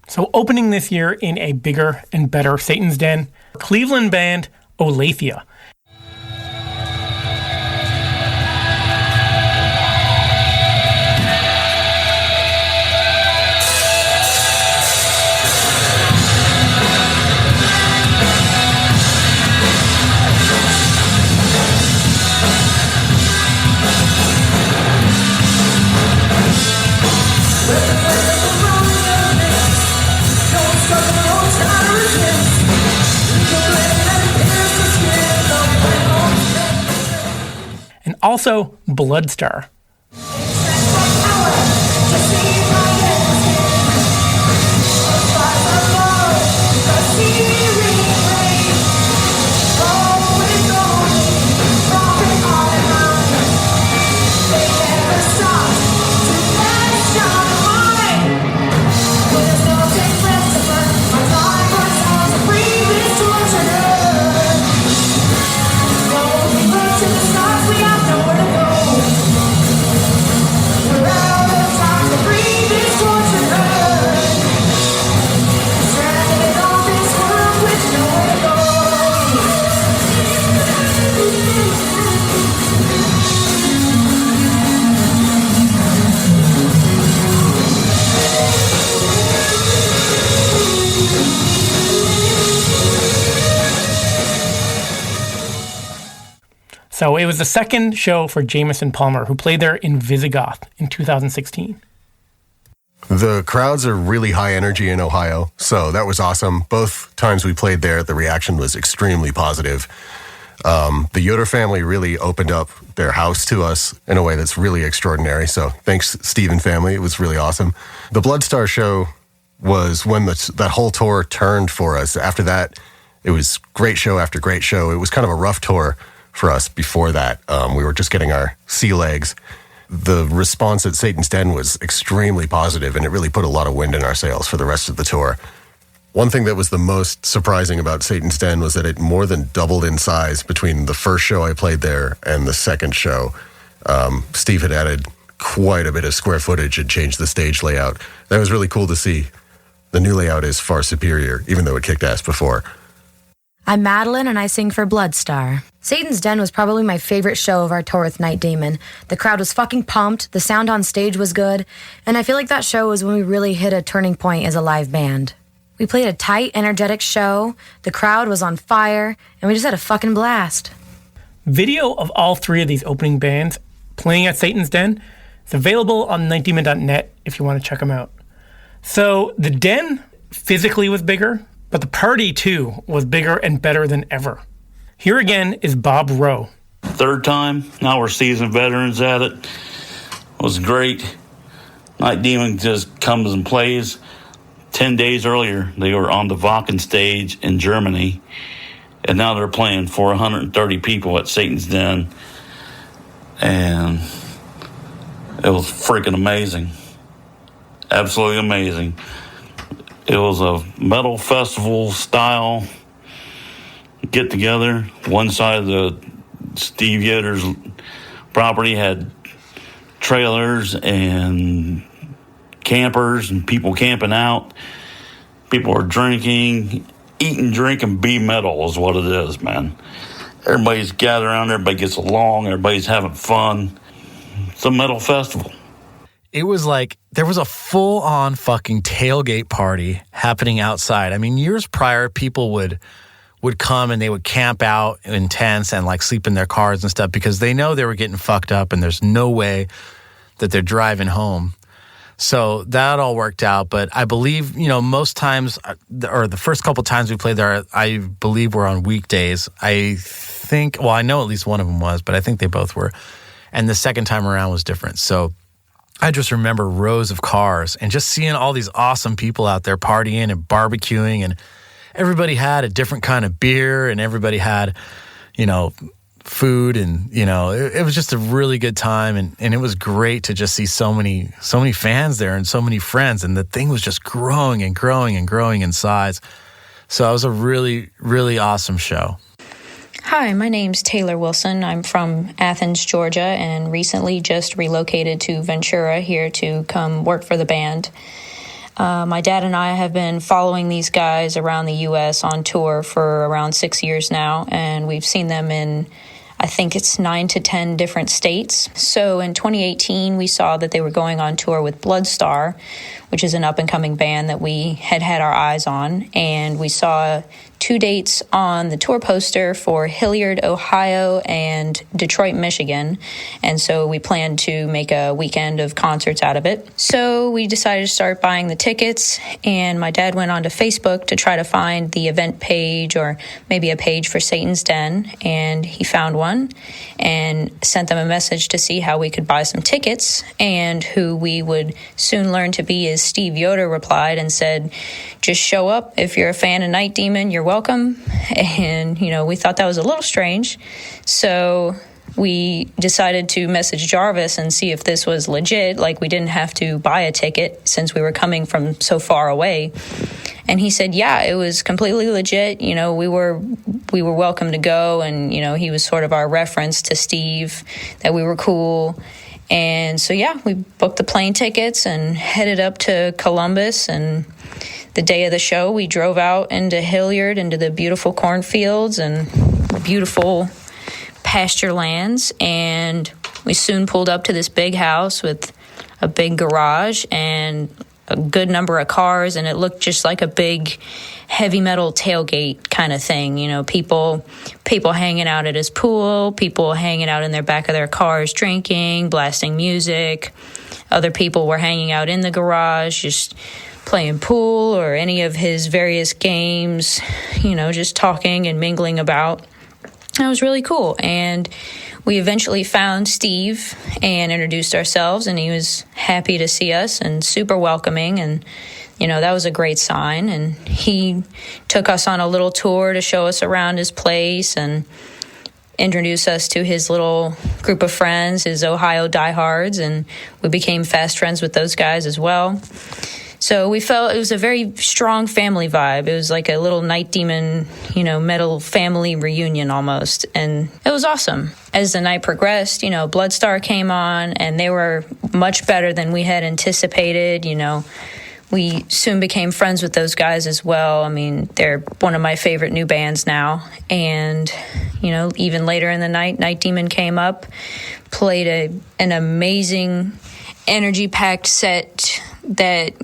So opening this year in a bigger and better Satan's Den, Cleveland band Olathia. And also Bloodstar. So it was the second show for Jameson Palmer, who played there in Visigoth in 2016. The crowds are really high energy in Ohio, so that was awesome. Both times we played there, the reaction was extremely positive. The Yoder family really opened up their house to us in a way that's really extraordinary. So thanks, Steve family. It was really awesome. The Bloodstar show was when that whole tour turned for us. After that, it was great show after great show. It was kind of a rough tour for us before that. We were just getting our sea legs. The response at Satan's Den was extremely positive, and it really put a lot of wind in our sails for the rest of the tour. One thing that was the most surprising about Satan's Den was that it more than doubled in size between the first show I played there and the second show. Steve had added quite a bit of square footage and changed the stage layout. That was really cool to see. The new layout is far superior, even though it kicked ass before. I'm Madeline, and I sing for Bloodstar. Satan's Den was probably my favorite show of our tour with Night Demon. The crowd was fucking pumped, the sound on stage was good, and I feel like that show was when we really hit a turning point as a live band. We played a tight, energetic show, the crowd was on fire, and we just had a fucking blast. Video of all three of these opening bands playing at Satan's Den is available on nightdemon.net if you want to check them out. So the Den physically was bigger, but the party, too, was bigger and better than ever. Here again is Bob Rowe. Third time, now we're seasoned veterans at it. It was great. Night Demon just comes and plays. 10 days earlier, they were on the Wacken stage in Germany, and now they're playing for 130 people at Satan's Den, and it was freaking amazing. Absolutely amazing. It was a metal festival style get together. One side of the Steve Yoder's property had trailers and campers and people camping out. People are drinking, eating, drinking, be metal is what it is, man. Everybody's gathered around, everybody gets along, everybody's having fun. It's a metal festival. It was like there was a full-on fucking tailgate party happening outside. I mean, years prior, people would come and they would camp out in tents and like sleep in their cars and stuff because they know they were getting fucked up and there's no way that they're driving home. So that all worked out. But I believe, most times, or the first couple times we played there, I believe were on weekdays. I know at least one of them was, but I think they both were. And the second time around was different. So I just remember rows of cars and just seeing all these awesome people out there partying and barbecuing, and everybody had a different kind of beer, and everybody had, food, and it was just a really good time, and it was great to just see so many fans there and so many friends, and the thing was just growing and growing and growing in size. So it was a really, really awesome show. Hi, my name's Taylor Wilson. I'm from Athens, Georgia, and recently just relocated to Ventura here to come work for the band. My dad and I have been following these guys around the U.S. on tour for around 6 years now, and we've seen them in, I think it's 9 to 10 different states. So in 2018, we saw that they were going on tour with Bloodstar, which is an up-and-coming band that we had our eyes on, and we saw 2 dates on the tour poster for Hilliard, Ohio, and Detroit, Michigan. And so we planned to make a weekend of concerts out of it. So we decided to start buying the tickets, and my dad went onto Facebook to try to find the event page or maybe a page for Satan's Den, and he found one and sent them a message to see how we could buy some tickets. And who we would soon learn to be is Steve Yoder replied and said, "Just show up. If you're a fan of Night Demon, you're welcome." And, we thought that was a little strange. So we decided to message Jarvis and see if this was legit, like we didn't have to buy a ticket since we were coming from so far away. And he said, yeah, it was completely legit. We were welcome to go. And, he was sort of our reference to Steve, that we were cool. And so, yeah, we booked the plane tickets and headed up to Columbus. And the day of the show, we drove out into Hilliard, into the beautiful cornfields and beautiful pasture lands. And we soon pulled up to this big house with a big garage and a good number of cars. And it looked just like a big heavy metal tailgate kind of thing. People hanging out at his pool, people hanging out in their back of their cars, drinking, blasting music. Other people were hanging out in the garage, just playing pool or any of his various games, just talking and mingling about. That was really cool. And we eventually found Steve and introduced ourselves, and he was happy to see us and super welcoming. And, that was a great sign. And he took us on a little tour to show us around his place and introduce us to his little group of friends, his Ohio diehards, and we became fast friends with those guys as well. So we felt it was a very strong family vibe. It was like a little Night Demon, metal family reunion almost. And it was awesome. As the night progressed, Bloodstar came on, and they were much better than we had anticipated. We soon became friends with those guys as well. I mean, they're one of my favorite new bands now. And, even later in the night, Night Demon came up, played an amazing energy-packed set that,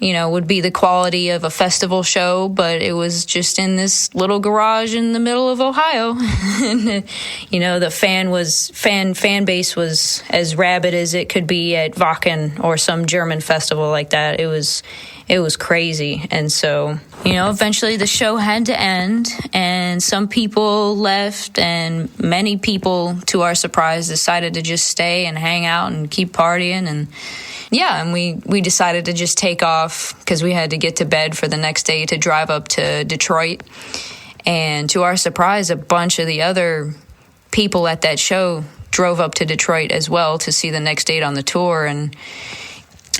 would be the quality of a festival show, but it was just in this little garage in the middle of Ohio. And, the fan base was as rabid as it could be at Wacken or some German festival like that. It was crazy. And so, eventually the show had to end, and some people left, and many people, to our surprise, decided to just stay and hang out and keep partying. And we decided to just take off because we had to get to bed for the next day to drive up to Detroit. And to our surprise, a bunch of the other people at that show drove up to Detroit as well to see the next date on the tour. And,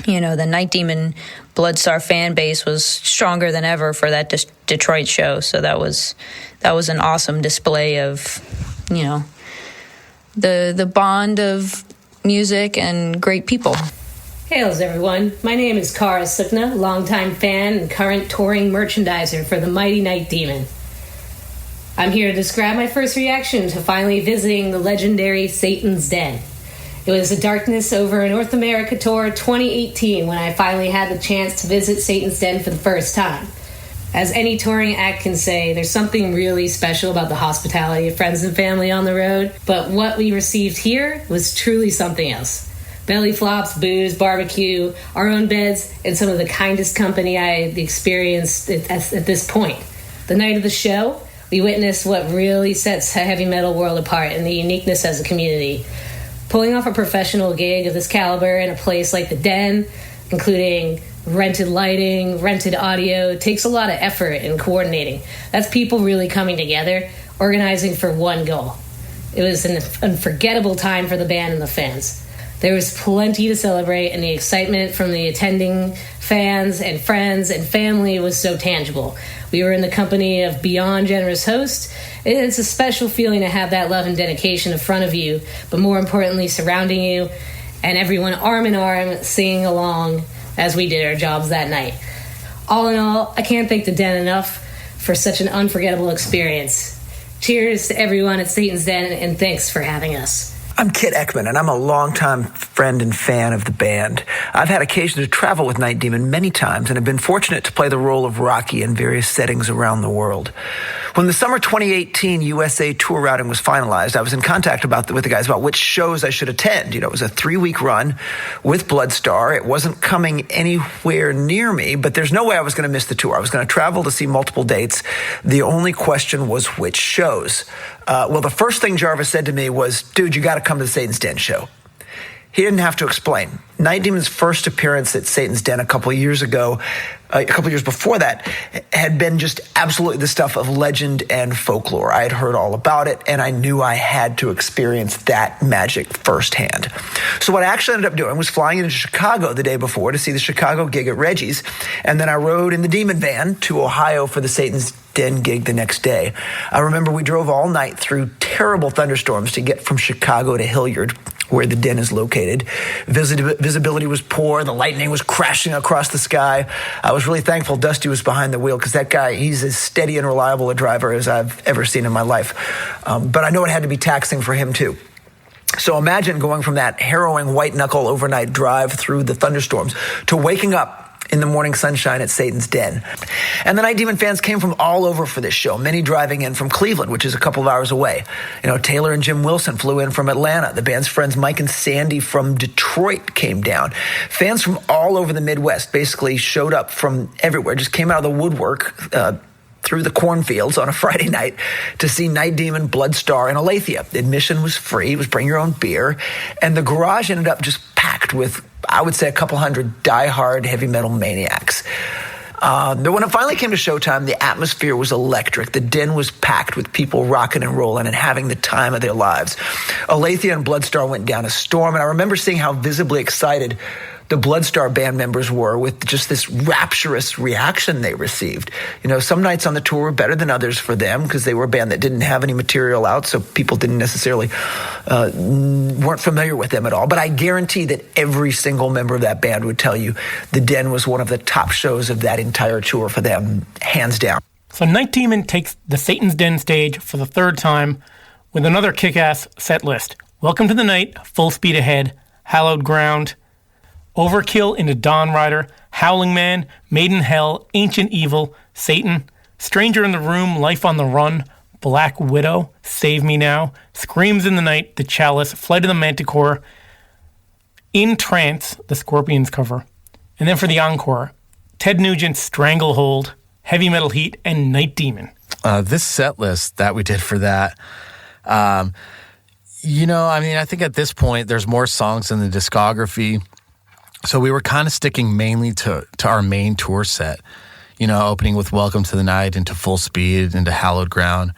the Night Demon Bloodstar fan base was stronger than ever for that Detroit show. So that was an awesome display of, the bond of music and great people. Hails, everyone. My name is Kara Sukna, longtime fan and current touring merchandiser for the mighty Night Demon. I'm here to describe my first reaction to finally visiting the legendary Satan's Den. It was the darkness over a North America tour 2018 when I finally had the chance to visit Satan's Den for the first time. As any touring act can say, there's something really special about the hospitality of friends and family on the road, but what we received here was truly something else. Belly flops, booze, barbecue, our own beds, and some of the kindest company I experienced at this point. The night of the show, we witnessed what really sets the heavy metal world apart and the uniqueness as a community. Pulling off a professional gig of this caliber in a place like the Den, including rented lighting, rented audio, takes a lot of effort and coordinating. That's people really coming together, organizing for one goal. It was an unforgettable time for the band and the fans. There was plenty to celebrate, and the excitement from the attending fans and friends and family was so tangible. We were in the company of beyond generous hosts. It's a special feeling to have that love and dedication in front of you, but more importantly, surrounding you, and everyone arm in arm singing along as we did our jobs that night. All in all, I can't thank the Den enough for such an unforgettable experience. Cheers to everyone at Satan's Den, and thanks for having us. I'm Kit Ekman, and I'm a longtime friend and fan of the band. I've had occasion to travel with Night Demon many times and have been fortunate to play the role of Rocky in various settings around the world. When the summer 2018 USA tour routing was finalized, I was in contact with the guys about which shows I should attend. It was a 3-week run with Bloodstar. It wasn't coming anywhere near me, but there's no way I was going to miss the tour. I was going to travel to see multiple dates. The only question was which shows. Well, the first thing Jarvis said to me was, dude, you got to come to the Satan's Den show. He didn't have to explain. Night Demon's first appearance at Satan's Den a couple of years before that, had been just absolutely the stuff of legend and folklore. I had heard all about it, and I knew I had to experience that magic firsthand. So what I actually ended up doing was flying into Chicago the day before to see the Chicago gig at Reggie's, and then I rode in the Demon van to Ohio for the Satan's Den gig the next day. I remember we drove all night through terrible thunderstorms to get from Chicago to Hilliard, where the Den is located. Visibility was poor. The lightning was crashing across the sky. I was really thankful Dusty was behind the wheel, because that guy, he's as steady and reliable a driver as I've ever seen in my life. But I know it had to be taxing for him too. So imagine going from that harrowing white-knuckle overnight drive through the thunderstorms to waking up in the morning sunshine at Satan's Den. And the Night Demon fans came from all over for this show, many driving in from Cleveland, which is a couple of hours away. Taylor and Jim Wilson flew in from Atlanta. The band's friends Mike and Sandy from Detroit came down. Fans from all over the Midwest basically showed up from everywhere, just came out of the woodwork through the cornfields on a Friday night to see Night Demon, Bloodstar, and Aletheia. Admission was free. It was bring your own beer. And the garage ended up just packed with, I would say, a couple hundred diehard heavy metal maniacs. When it finally came to showtime, the atmosphere was electric. The Den was packed with people rocking and rolling and having the time of their lives. Aletheia and Bloodstar went down a storm, and I remember seeing how visibly excited the Bloodstar band members were with just this rapturous reaction they received. Some nights on the tour were better than others for them because they were a band that didn't have any material out, so people didn't necessarily weren't familiar with them at all. But I guarantee that every single member of that band would tell you the Den was one of the top shows of that entire tour for them, hands down. So Night Demon takes the Satan's Den stage for the third time with another kick-ass set list. Welcome to the Night, Full Speed Ahead, Hallowed Ground, Overkill into Dawn Rider, Howling Man, Made in Hell, Ancient Evil, Satan, Stranger in the Room, Life on the Run, Black Widow, Save Me Now, Screams in the Night, The Chalice, Flight of the Manticore, In Trance, the Scorpions cover. And then for the encore, Ted Nugent's Stranglehold, Heavy Metal Heat, and Night Demon. This set list that we did for that, I think at this point there's more songs in the discography. So we were kind of sticking mainly to our main tour set, opening with Welcome to the Night, into Full Speed, into Hallowed Ground.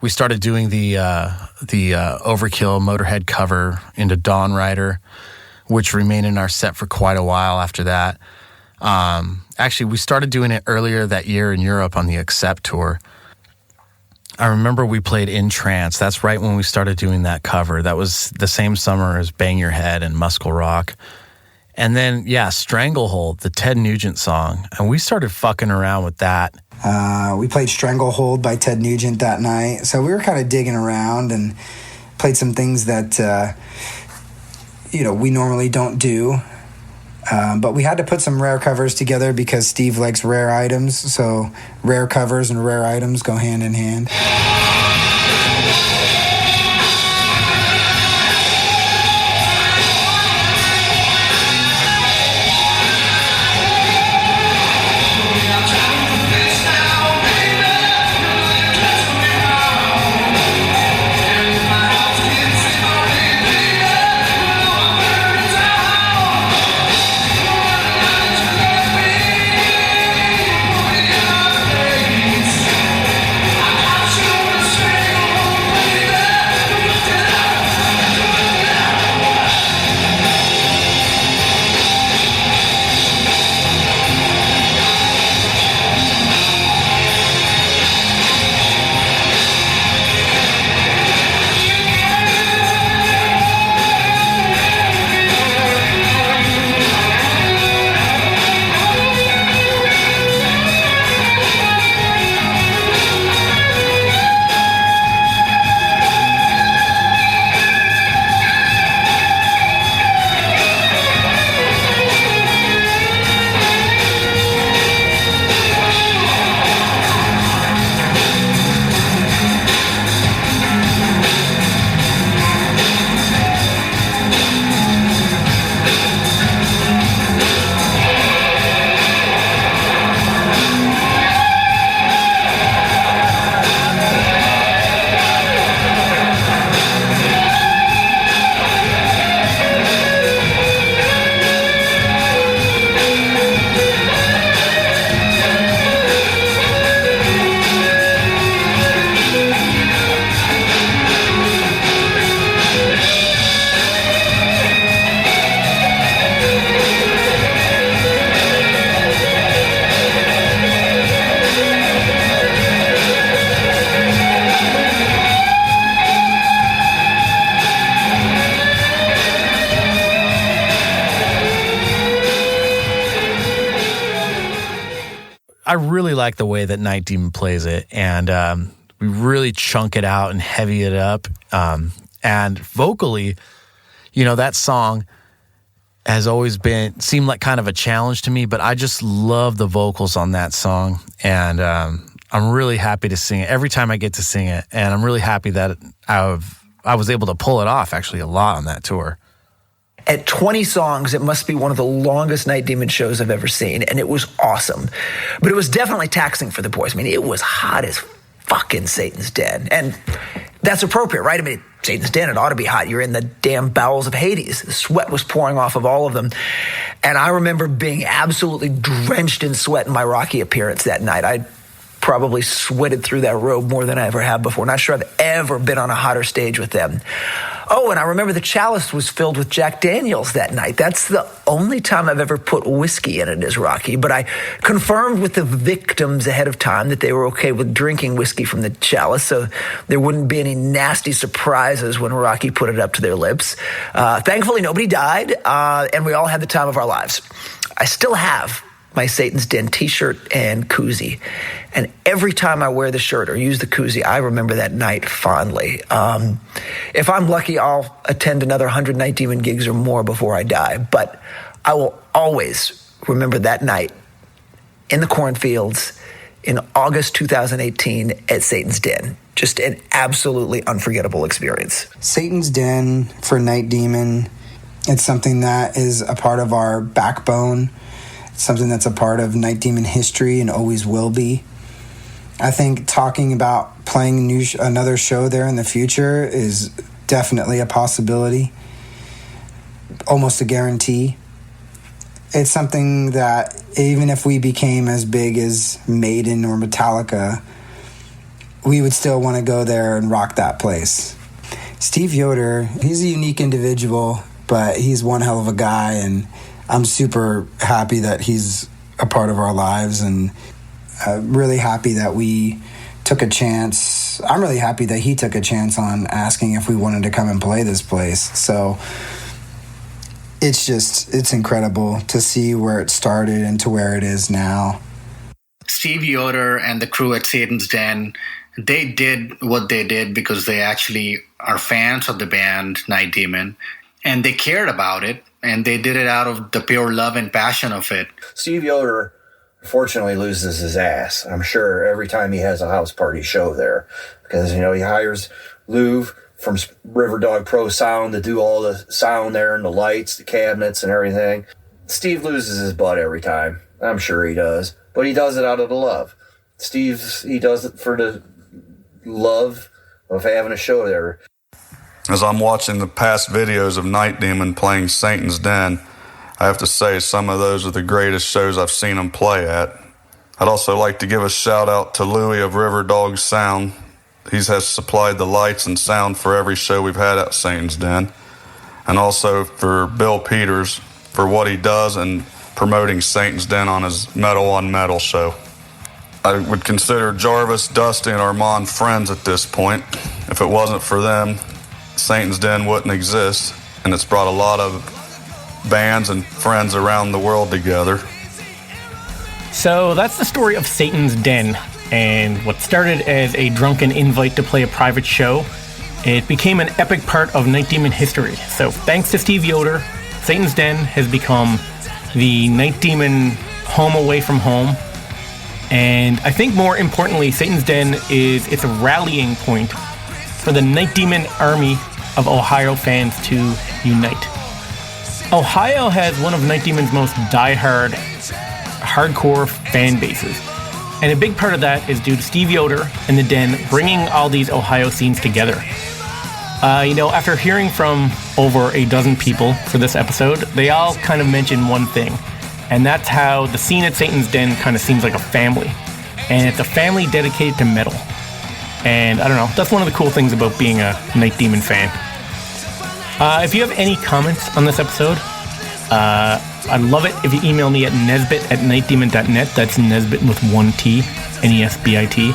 We started doing the Overkill Motorhead cover into Dawn Rider, which remained in our set for quite a while after that. Actually, we started doing it earlier that year in Europe on the Accept tour. I remember we played In Trance. That's right when we started doing that cover. That was the same summer as Bang Your Head and Muscle Rock. And then, Stranglehold, the Ted Nugent song. And we started fucking around with that. We played Stranglehold by Ted Nugent that night. So we were kind of digging around and played some things that, we normally don't do. But we had to put some rare covers together because Steve likes rare items. So rare covers and rare items go hand in hand. I really like the way that Night Demon plays it, and we really chunk it out and heavy it up. And vocally, that song has always seemed like kind of a challenge to me, but I just love the vocals on that song, and I'm really happy to sing it every time I get to sing it, and I'm really happy that I was able to pull it off actually a lot on that tour. At 20 songs, it must be one of the longest Night Demon shows I've ever seen, and it was awesome. But it was definitely taxing for the boys. I mean, it was hot as fucking Satan's Den. And that's appropriate, right? I mean, Satan's Den, it ought to be hot. You're in the damn bowels of Hades. The sweat was pouring off of all of them. And I remember being absolutely drenched in sweat in my Rocky appearance that night. I probably sweated through that robe more than I ever have before. Not sure I've ever been on a hotter stage with them. Oh, and I remember the chalice was filled with Jack Daniels that night. That's the only time I've ever put whiskey in it as Rocky, but I confirmed with the victims ahead of time that they were okay with drinking whiskey from the chalice, so there wouldn't be any nasty surprises when Rocky put it up to their lips. Thankfully, nobody died, and we all had the time of our lives. I still have my Satan's Den t-shirt and koozie. And every time I wear the shirt or use the koozie, I remember that night fondly. If I'm lucky, I'll attend another 100 Night Demon gigs or more before I die. But I will always remember that night in the cornfields in August 2018 at Satan's Den. Just an absolutely unforgettable experience. Satan's Den for Night Demon, it's something that is a part of our backbone. Something that's a part of Night Demon history and always will be. I think talking about playing another show there in the future is definitely a possibility, almost a guarantee. It's something that even if we became as big as Maiden or Metallica, we would still want to go there and rock that place. Steve Yoder, he's a unique individual, but he's one hell of a guy, and I'm super happy that he's a part of our lives, and really happy that we took a chance. I'm really happy that he took a chance on asking if we wanted to come and play this place. So it's incredible to see where it started and to where it is now. Steve Yoder and the crew at Satan's Den, they did what they did because they actually are fans of the band Night Demon, and they cared about it. And they did it out of the pure love and passion of it. Steve Yoder, fortunately, loses his ass, I'm sure, every time he has a house party show there. Because, he hires Louv from River Dog Pro Sound to do all the sound there and the lights, the cabinets and everything. Steve loses his butt every time. I'm sure he does. But he does it out of the love. He does it for the love of having a show there. As I'm watching the past videos of Night Demon playing Satan's Den, I have to say some of those are the greatest shows I've seen them play at. I'd also like to give a shout out to Louie of River Dog Sound. He has supplied the lights and sound for every show we've had at Satan's Den. And also for Bill Peters for what he does in promoting Satan's Den on his Metal on Metal show. I would consider Jarvis, Dusty, and Armand friends at this point. If it wasn't for them, Satan's Den wouldn't exist, and it's brought a lot of bands and friends around the world together. So that's the story of Satan's Den, and what started as a drunken invite to play a private show, it became an epic part of Night Demon history. So thanks to Steve Yoder, Satan's Den has become the Night Demon home away from home, and I think more importantly, Satan's Den it's a rallying point for the Night Demon army of Ohio fans to unite. Ohio has one of Night Demon's most diehard, hardcore fan bases. And a big part of that is due to Steve Yoder and the Den bringing all these Ohio scenes together. After hearing from over a dozen people for this episode, they all kind of mention one thing. And that's how the scene at Satan's Den kind of seems like a family. And it's a family dedicated to metal. And I don't know, that's one of the cool things about being a Night Demon fan. If you have any comments on this episode, I'd love it if you email me at nesbit@nightdemon.net. That's Nesbit with one T, Nesbit.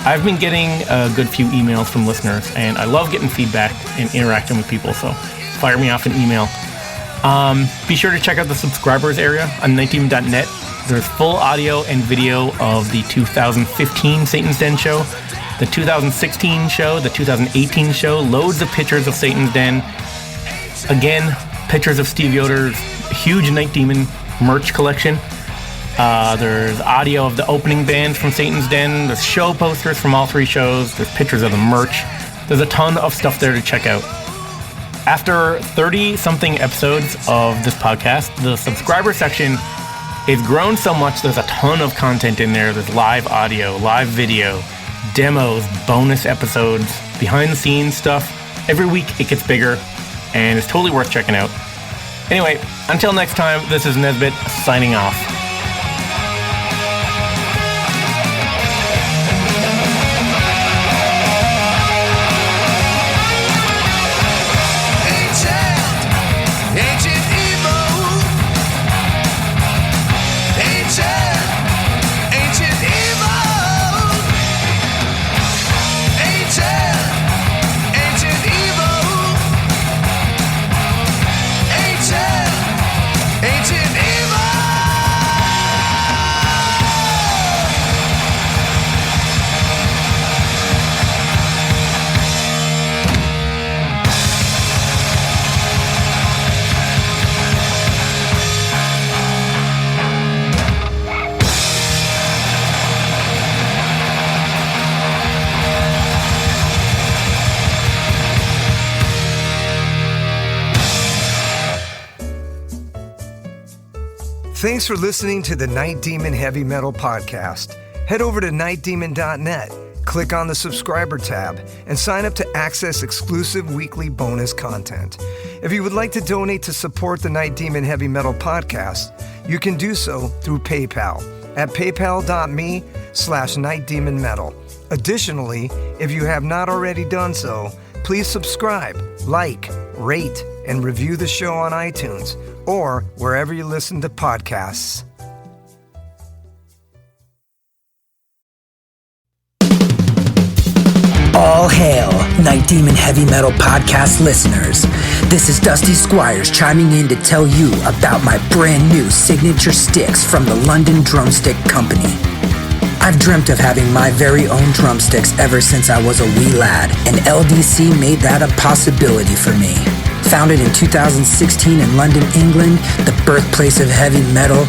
I've been getting a good few emails from listeners, and I love getting feedback and interacting with people, so fire me off an email. Be sure to check out the subscribers area on nightdemon.net. There's full audio and video of the 2015 Satan's Den show, the 2016 show, the 2018 show, loads of pictures of Satan's Den. Again, pictures of Steve Yoder's huge Night Demon merch collection. There's audio of the opening bands from Satan's Den. There's show posters from all 3 shows. There's pictures of the merch. There's a ton of stuff there to check out. After 30-something episodes of this podcast, the subscriber section is grown so much there's a ton of content in there. There's live audio, live video, demos, bonus episodes, behind-the-scenes stuff. Every week it gets bigger, and it's totally worth checking out. Anyway, until next time, this is Nesbitt signing off. Thanks for listening to the Night Demon Heavy Metal Podcast. Head over to nightdemon.net, click on the subscriber tab, and sign up to access exclusive weekly bonus content. If you would like to donate to support the Night Demon Heavy Metal Podcast, you can do so through PayPal at paypal.me/nightdemonmetal. Additionally, if you have not already done so, please subscribe, like, rate, and review the show on iTunes or wherever you listen to podcasts. All hail, Night Demon Heavy Metal Podcast listeners. This is Dusty Squires chiming in to tell you about my brand new signature sticks from the London Drumstick Company. I've dreamt of having my very own drumsticks ever since I was a wee lad, and LDC made that a possibility for me. Founded in 2016 in London, England, the birthplace of heavy metal,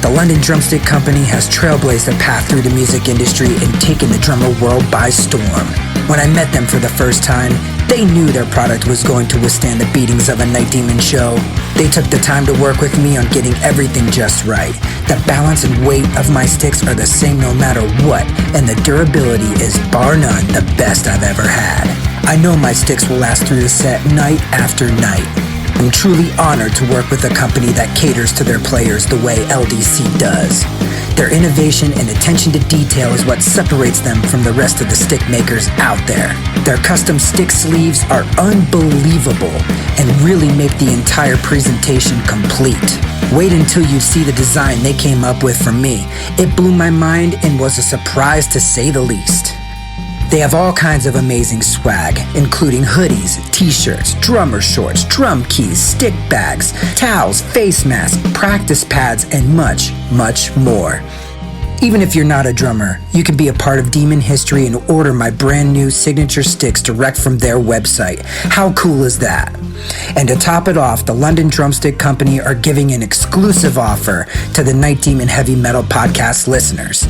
the London Drumstick Company has trailblazed a path through the music industry and taken the drummer world by storm. When I met them for the first time, they knew their product was going to withstand the beatings of a Night Demon show. They took the time to work with me on getting everything just right. The balance and weight of my sticks are the same no matter what, and the durability is bar none the best I've ever had. I know my sticks will last through the set night after night. I'm truly honored to work with a company that caters to their players the way LDC does. Their innovation and attention to detail is what separates them from the rest of the stick makers out there. Their custom stick sleeves are unbelievable and really make the entire presentation complete. Wait until you see the design they came up with for me. It blew my mind and was a surprise to say the least. They have all kinds of amazing swag, including hoodies, t-shirts, drummer shorts, drum keys, stick bags, towels, face masks, practice pads, and much, much more. Even if you're not a drummer, you can be a part of Demon history and order my brand new signature sticks direct from their website. How cool is that? And to top it off, the London Drumstick Company are giving an exclusive offer to the Night Demon Heavy Metal Podcast listeners.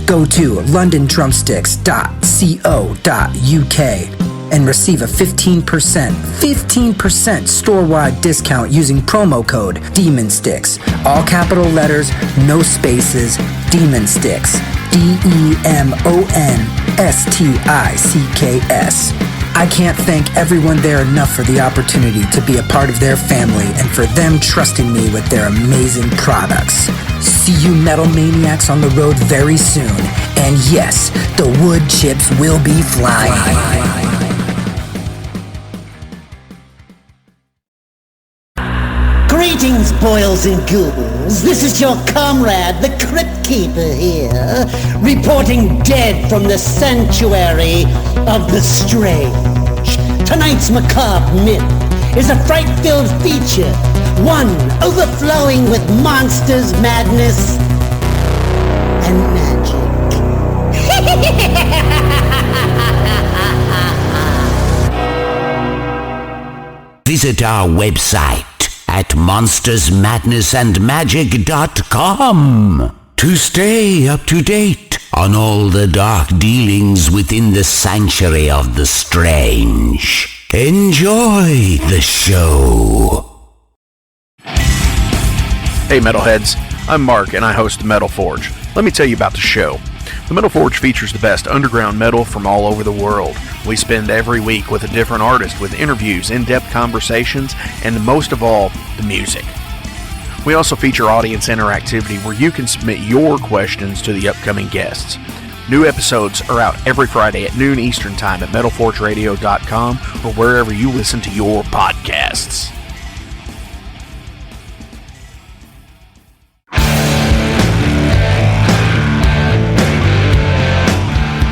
Go to londondrumsticks.co.uk and receive a 15% store-wide discount using promo code DEMONSTICKS. All capital letters, no spaces, Demon Sticks. DEMONSTICKS. I can't thank everyone there enough for the opportunity to be a part of their family and for them trusting me with their amazing products. See you metal maniacs on the road very soon. And yes, the wood chips will be flying. Greetings, boils and ghouls. This is your comrade, the Crypt Keeper here, reporting dead from the sanctuary of the strange. Tonight's macabre myth is a fright-filled feature, one overflowing with monsters, madness, and magic. Visit our website at monstersmadnessandmagic.com to stay up to date on all the dark dealings within the sanctuary of the strange. Enjoy the show. Hey Metalheads, I'm Mark and I host the Metal Forge. Let me tell you about the show. The Metal Forge features the best underground metal from all over the world. We spend every week with a different artist with interviews, in-depth conversations, and most of all, the music. We also feature audience interactivity where you can submit your questions to the upcoming guests. New episodes are out every Friday at noon Eastern Time at metalforgeradio.com or wherever you listen to your podcasts.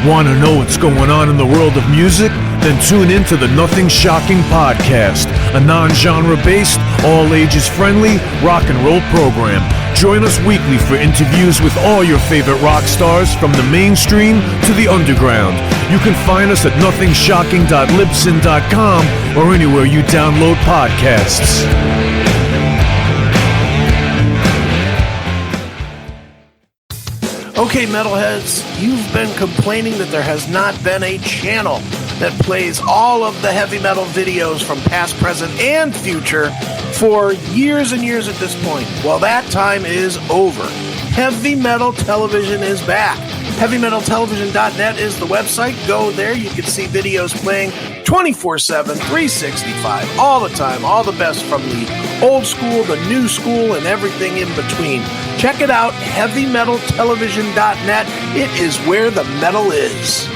Want to know what's going on in the world of music? Then tune in to the Nothing Shocking podcast, a non-genre based, all ages friendly rock and roll program. Join us weekly for interviews with all your favorite rock stars from the mainstream to the underground. You can find us at nothingshocking.libsyn.com or anywhere you download podcasts. Okay, metalheads, you've been complaining that there has not been a channel that plays all of the heavy metal videos from past, present, and future for years and years at this point. Well, that time is over. Heavy Metal Television is back. HeavyMetalTelevision.net is the website. Go there. You can see videos playing 24/7, 365, all the time, all the best from the old school, the new school, and everything in between. Check it out, HeavyMetalTelevision.net. It is where the metal is.